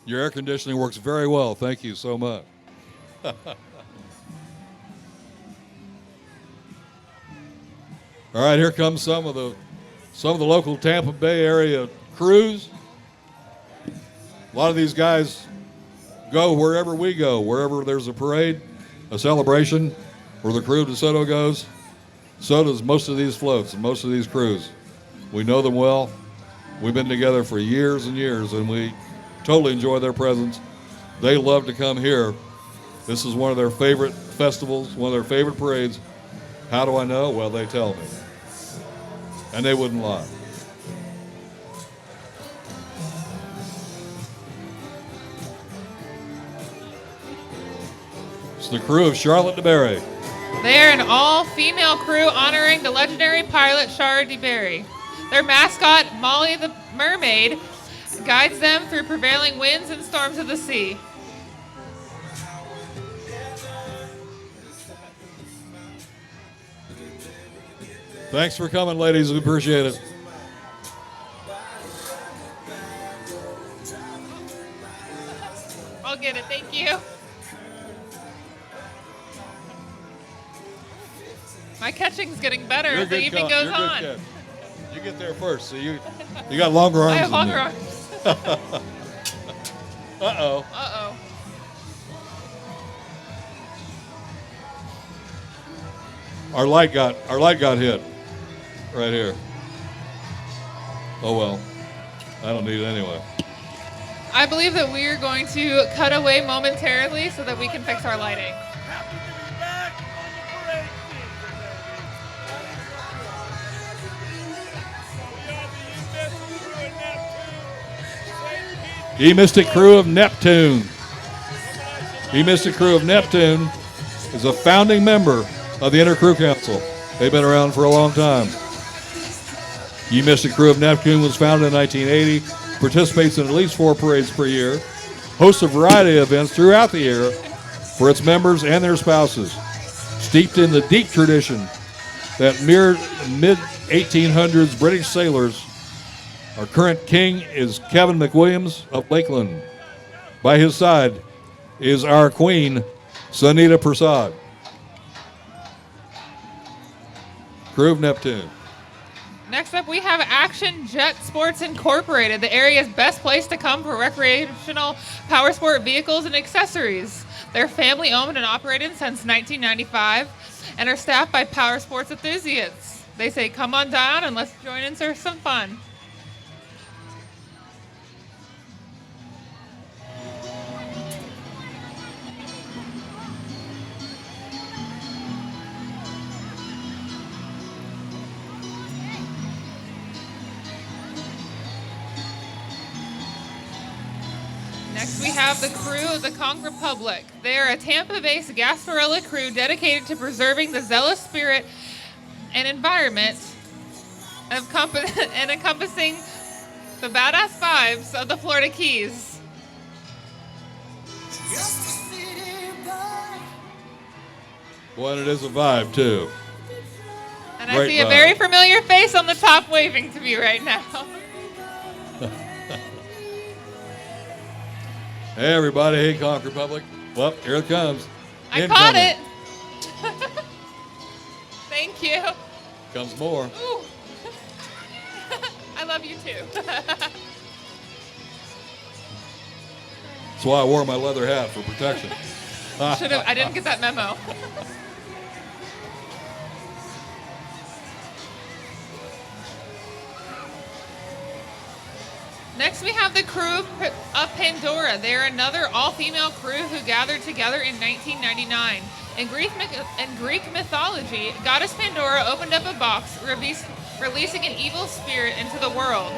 Your air conditioning works very well. Thank you so much. All right, here comes some of the local Tampa Bay area crews. A lot of these guys go wherever we go, wherever there's a parade, a celebration, where the crew of DeSoto goes. So does most of these floats and most of these crews. We know them well. We've been together for years and years, and we totally enjoy their presence. They love to come here. This is one of their favorite festivals, one of their favorite parades. How do I know? Well, they tell me. And they wouldn't lie. It's the crew of Charlotte DeBerry. They are an all-female crew honoring the legendary pilot Charlotte DeBerry. Their mascot, Molly the Mermaid, guides them through prevailing winds and storms of the sea. Thanks for coming, ladies. We appreciate it. I'll get it. Thank you. My catching's getting better as the evening goes on. Good. You get there first, so you got longer arms. I have than longer me. arms. Uh-oh. Uh-oh. Our light got hit right here. Oh well. I don't need it anyway. I believe that we are going to cut away momentarily so that we can fix our lighting. Happy to be back on the parade season, baby. We are the Mystic Crew of Neptune. The Mystic Crew of Neptune is a founding member of the Inter-Crew Council. They've been around for a long time. The Mystic Crew of Neptune was founded in 1980, participates in at least 4 parades per year, hosts a variety of events throughout the year for its members and their spouses. Steeped in the deep tradition that mirrored mid-1800s British sailors, our current king is Kevin McWilliams of Lakeland. By his side is our queen, Sunita Prasad. Crew of Neptune. Next up, we have Action Jet Sports Incorporated, the area's best place to come for recreational power sport vehicles and accessories. They're family owned and operated since 1995 and are staffed by power sports enthusiasts. They say, come on down and let's join in for some fun. Next, we have the crew of the Conch Republic. They are a Tampa-based Gasparilla crew dedicated to preserving the zealous spirit and environment and encompassing the badass vibes of the Florida Keys. Boy, and it is a vibe, too. And I Great see a vibe. very familiar face on the top waving to me right now. Hey, everybody. Hey, Conch Republic. Well, here it comes. I caught Incoming. it. Thank you. Comes more. Ooh. I love you too. That's why I wore my leather hat, for protection. I didn't get that memo. Next, we have the crew of Pandora. They are another all-female crew who gathered together in 1999. In Greek mythology, goddess Pandora opened up a box, releasing an evil spirit into the world,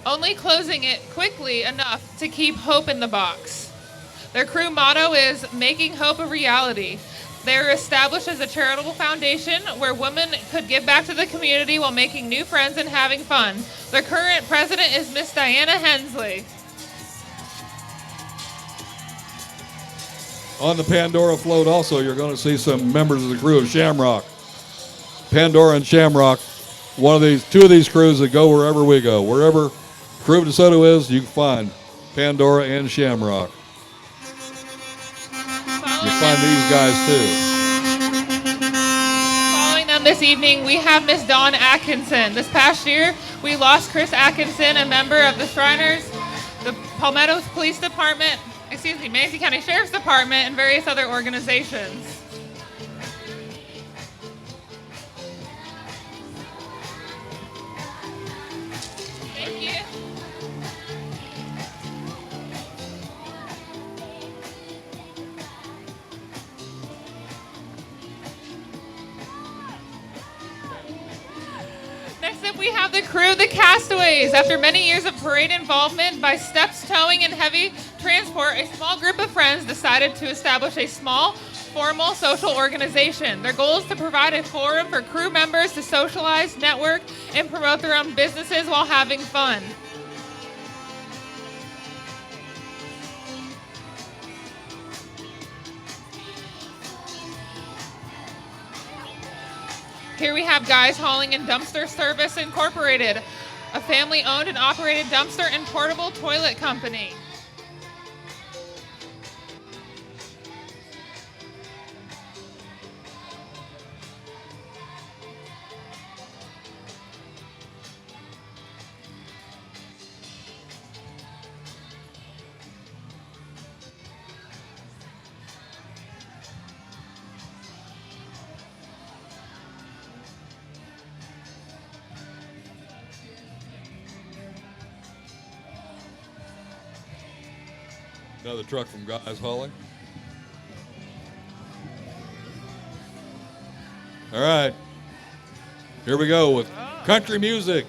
only closing it quickly enough to keep hope in the box. Their crew motto is making hope a reality. They are established as a charitable foundation where women could give back to the community while making new friends and having fun. Their current president is Miss Diana Hensley. On the Pandora float also, you're going to see some members of the crew of Shamrock. Pandora and Shamrock, two of these crews that go wherever we go. Wherever Crew of DeSoto is, you can find Pandora and Shamrock. You'll find these guys too. Following them this evening, we have Miss Dawn Atkinson. This past year, we lost Chris Atkinson, a member of the Shriners, the Palmetto Police Department, Manatee County Sheriff's Department, and various other organizations. Next up, we have the crew, the Castaways. After many years of parade involvement by steps, towing, and heavy transport, a small group of friends decided to establish a small, formal social organization. Their goal is to provide a forum for crew members to socialize, network, and promote their own businesses while having fun. Here we have Guys Hauling and Dumpster Service Incorporated, a family-owned and operated dumpster and portable toilet company. Another truck from Guys Hauling. All right. Here we go with country music.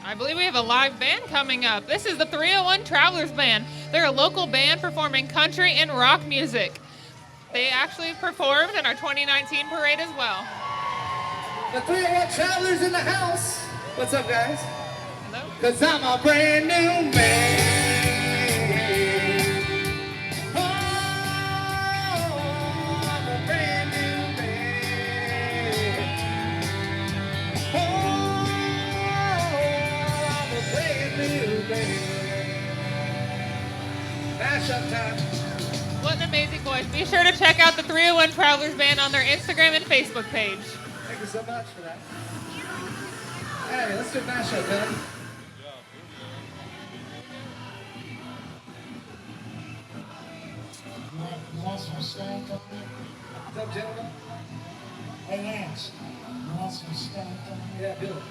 I believe we have a live band coming up. This is the 301 Travelers Band. They're a local band performing country and rock music. They actually performed in our 2019 parade as well. The 301 Travelers in the house. What's up, guys? Hello. Cause I'm a brand new man. Oh, I'm a brand new man. Oh, I'm a brand new man. Mashup time. What an amazing voice. Be sure to check out the 301 Travelers Band on their Instagram and Facebook page. Thank you so much for that. Hey, let's do a mashup, man. Want some stank on it? What's up, gentlemen? Hey, Lance, you want some stank on it? Yeah, do it.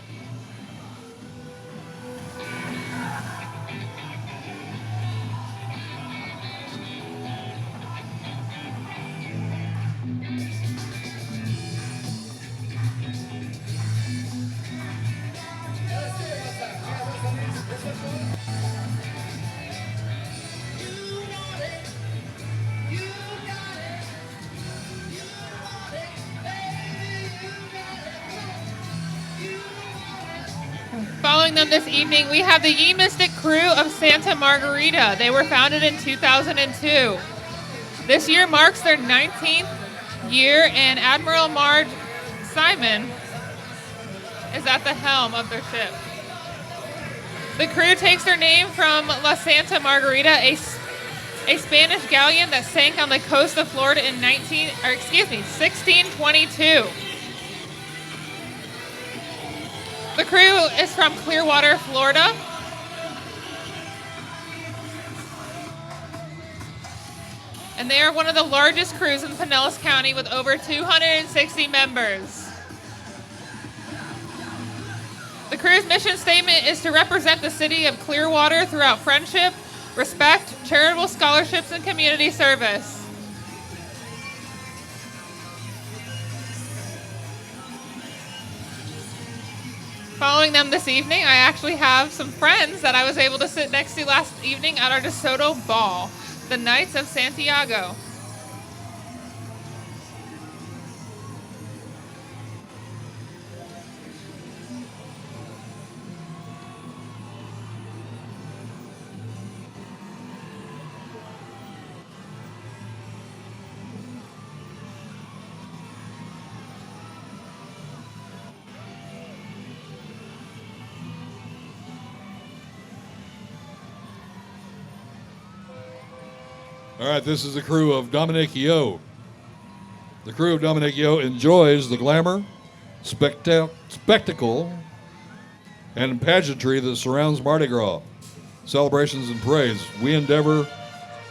Following them this evening, we have the Ye Mystic crew of Santa Margarita. They were founded in 2002. This year marks their 19th year, and Admiral Marge Simon is at the helm of their ship. The crew takes their name from La Santa Margarita, a Spanish galleon that sank on the coast of Florida in 1622. The crew is from Clearwater, Florida. And they are one of the largest crews in Pinellas County with over 260 members. The crew's mission statement is to represent the city of Clearwater throughout friendship, respect, charitable scholarships, and community service. Following them this evening, I actually have some friends that I was able to sit next to last evening at our DeSoto ball, the Knights of Santiago. All right, this is the crew of Dominic Yo. The crew of Dominic Yo enjoys the glamour, spectacle, and pageantry that surrounds Mardi Gras, celebrations and parades. We endeavor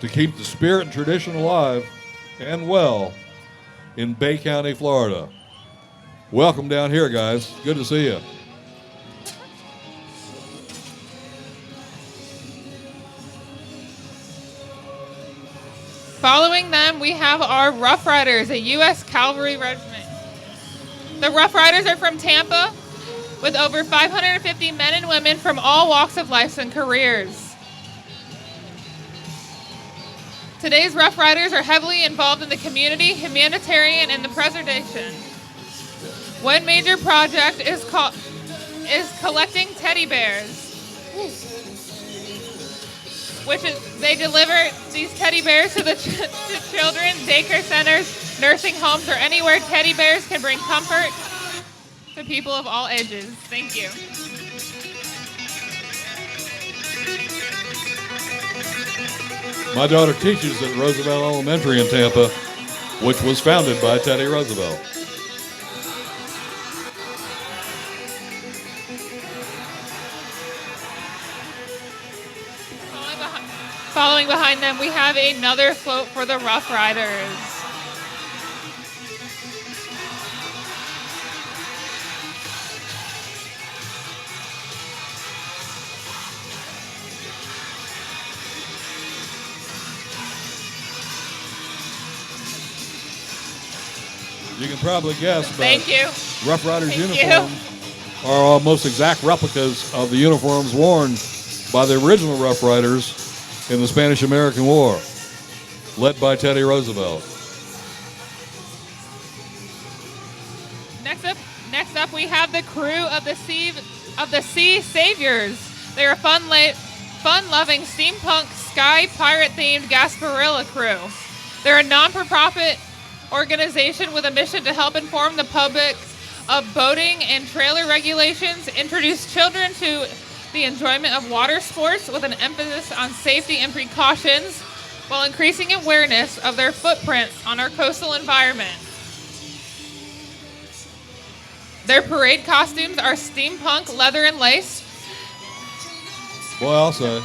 to keep the spirit and tradition alive and well in Bay County, Florida. Welcome down here, guys. Good to see you. Following them, we have our Rough Riders, a U.S. Cavalry regiment. The Rough Riders are from Tampa. with over 550 men and women from all walks of life and careers. Today's Rough Riders are heavily involved in the community, humanitarian, and the preservation. One major project is collecting teddy bears, they deliver these teddy bears to children, daycare centers, nursing homes, or anywhere teddy bears can bring comfort to people of all ages. Thank you. My daughter teaches at Roosevelt Elementary in Tampa, which was founded by Teddy Roosevelt. Following behind them, we have another float for the Rough Riders. You can probably guess, but Thank you. Rough Riders Thank uniforms are almost exact replicas of the uniforms worn by the original Rough Riders in the Spanish-American War, led by Teddy Roosevelt. Next up, we have the crew of the Sea Saviors. They are fun-loving steampunk sky pirate-themed Gasparilla crew. They're a non-for-profit organization with a mission to help inform the public of boating and trailer regulations, introduce children to the enjoyment of water sports with an emphasis on safety and precautions, while increasing awareness of their footprint on our coastal environment. Their parade costumes are steampunk leather and lace. Boy, I'll say.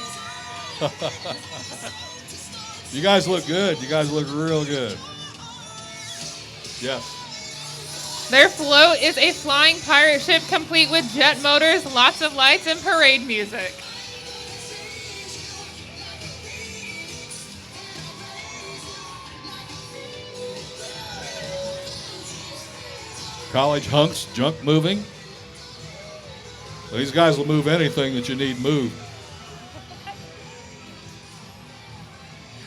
You guys look good. You guys look real good. Yes. Their float is a flying pirate ship complete with jet motors, lots of lights, and parade music. College hunks, junk moving. These guys will move anything that you need moved.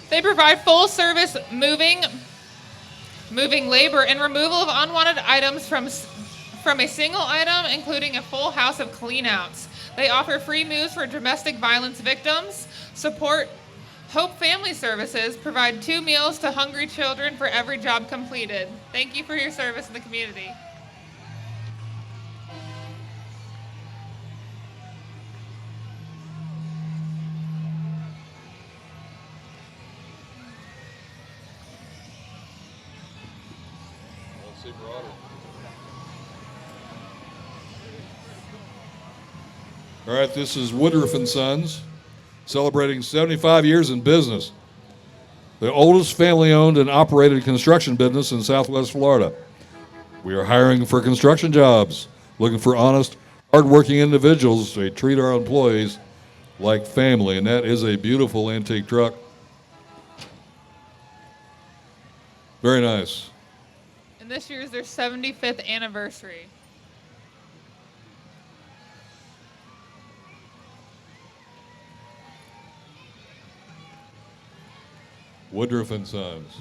They provide full service moving labor and removal of unwanted items from a single item, including a full house of cleanouts. They offer free moves for domestic violence victims, support Hope Family Services, provide 2 meals to hungry children for every job completed. Thank you for your service in the community. All right, this is Woodruff & Sons, celebrating 75 years in business. The oldest family-owned and operated construction business in Southwest Florida. We are hiring for construction jobs, looking for honest, hardworking individuals to treat our employees like family, and that is a beautiful antique truck. Very nice. And this year is their 75th anniversary. Woodruff & Sons.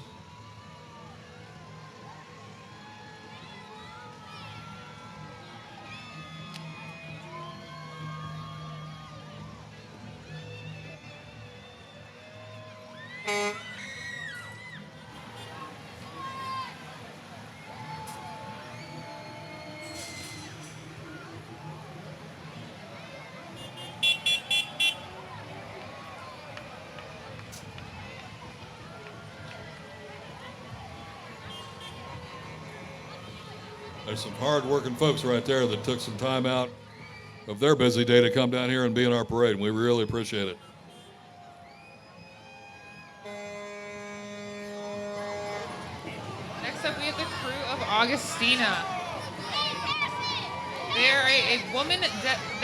There's some hard-working folks right there that took some time out of their busy day to come down here and be in our parade, and we really appreciate it. Next up, we have the crew of Augustina. They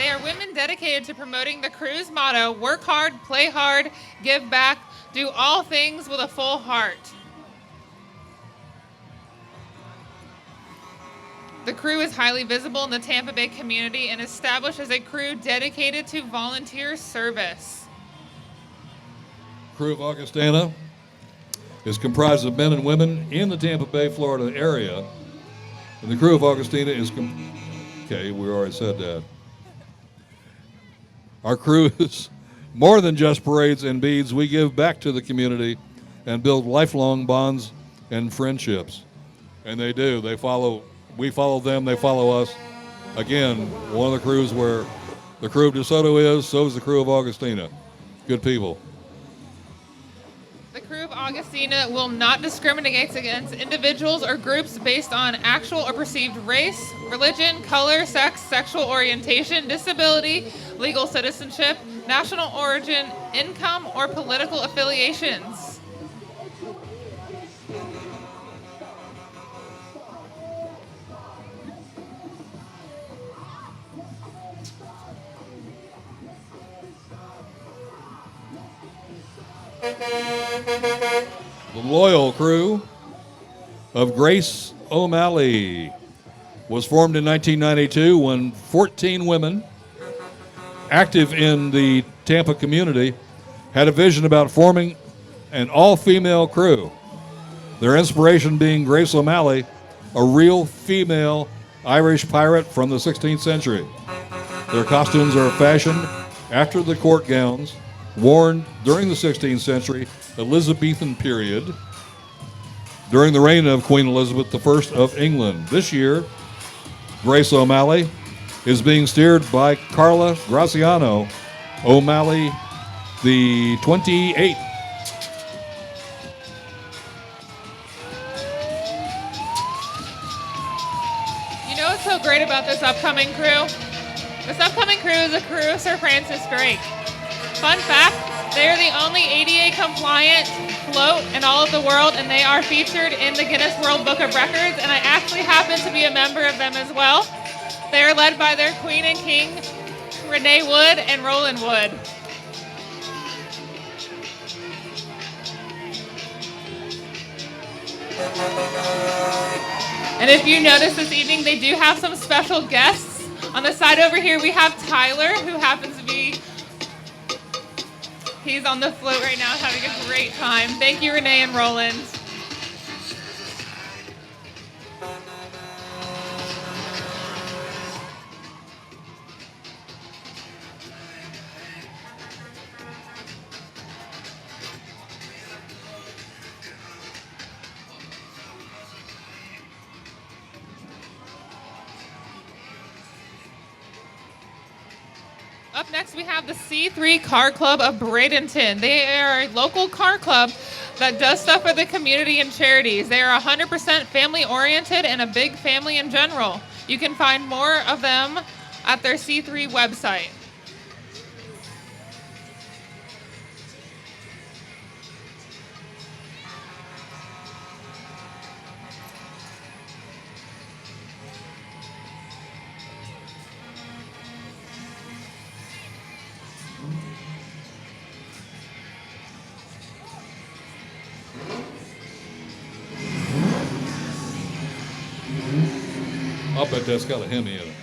are women dedicated to promoting the crew's motto: work hard, play hard, give back, do all things with a full heart. The crew is highly visible in the Tampa Bay community and established as a crew dedicated to volunteer service. Crew of Augustana is comprised of men and women in the Tampa Bay, Florida area. And the crew of Augustana is okay, we already said that. Our crew is more than just parades and beads. We give back to the community and build lifelong bonds and friendships. And they do. We follow them, they follow us. Again, one of the crews where the crew of DeSoto is, so is the crew of Augustana. Good people. The crew of Augustina will not discriminate against individuals or groups based on actual or perceived race, religion, color, sex, sexual orientation, disability, legal citizenship, national origin, income, or political affiliations. The loyal crew of Grace O'Malley was formed in 1992 when 14 women active in the Tampa community had a vision about forming an all-female crew. Their inspiration being Grace O'Malley, a real female Irish pirate from the 16th century. Their costumes are fashioned after the court gowns worn during the 16th century Elizabethan period during the reign of Queen Elizabeth I of England. This year, Grace O'Malley is being steered by Carla Graciano O'Malley, the 28th. You know what's so great about this upcoming crew? This upcoming crew is a crew of Sir Francis Drake. Fun fact, they are the only ADA compliant float in all of the world, and they are featured in the Guinness World Book of Records, and I actually happen to be a member of them as well. They are led by their queen and king, Renee Wood and Roland Wood. And if you notice this evening, they do have some special guests. On the side over here, we have Tyler, who happens to be, he's on the float right now having a great time. Thank you, Renee and Roland. Up next, we have the C3 Car Club of Bradenton. They are a local car club that does stuff for the community and charities. They are 100% family-oriented and a big family in general. You can find more of them at their C3 website. I'll bet that's got a Hemi in it.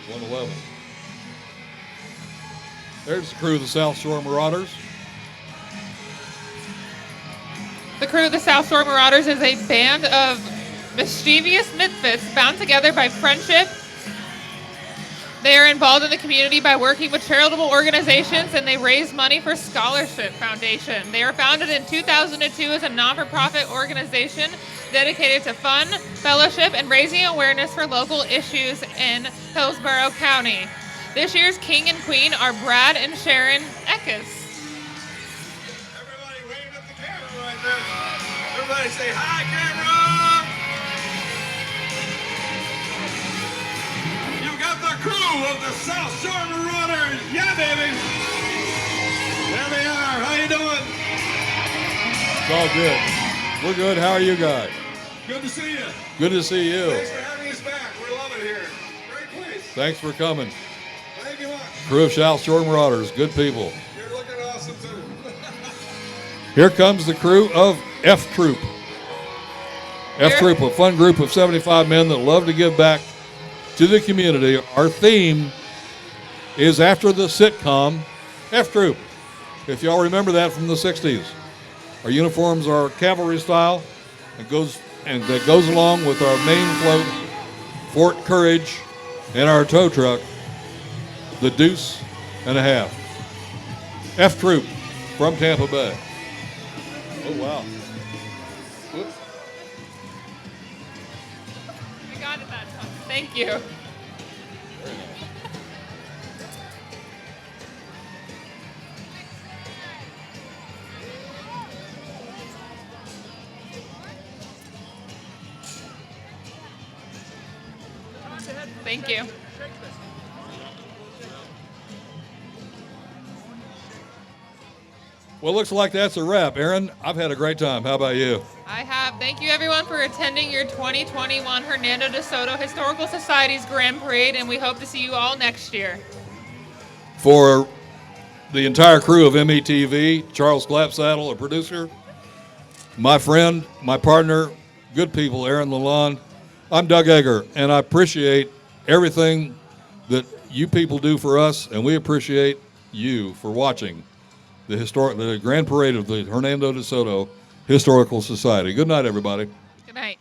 $111. There's the crew of the South Shore Marauders. The crew of the South Shore Marauders is a band of mischievous misfits bound together by friendship. They are involved in the community by working with charitable organizations, and they raise money for Scholarship Foundation. They are founded in 2002 as a non-for-profit organization dedicated to fun, fellowship, and raising awareness for local issues in Hillsborough County. This year's king and queen are Brad and Sharon Eckes. Everybody wave at the camera right there. Everybody say hi, camera! You got the crew of the South Shore Marauders. Yeah, baby. There they are. How you doing? It's all good. We're good. How are you guys? Good to see you. Good to see you. Thanks for having us back. We love it here. Great place. Thanks for coming. Thank you much. Crew of South Shore Marauders, good people. You're looking awesome too. Here comes the crew of F Troop. F Troop, a fun group of 75 men that love to give back to the community. Our theme is after the sitcom F Troop. If y'all remember that from the 60s. Our uniforms are cavalry style and that goes along with our main float, Fort Courage, and our tow truck, the Deuce and a Half. F Troop from Tampa Bay. Oh, wow. Whoops. We got it that time. Thank you. Thank you. Well, looks like that's a wrap. Aaron, I've had a great time. How about you? I have. Thank you, everyone, for attending your 2021 Hernando DeSoto Historical Society's Grand Parade, and we hope to see you all next year. For the entire crew of METV, Charles Clapsaddle, a producer, my friend, my partner, good people, Aaron Lalonde, I'm Doug Egger, and I appreciate everything that you people do for us, and we appreciate you for watching the Grand Parade of the Hernando DeSoto Historical Society. Good night, everybody. Good night.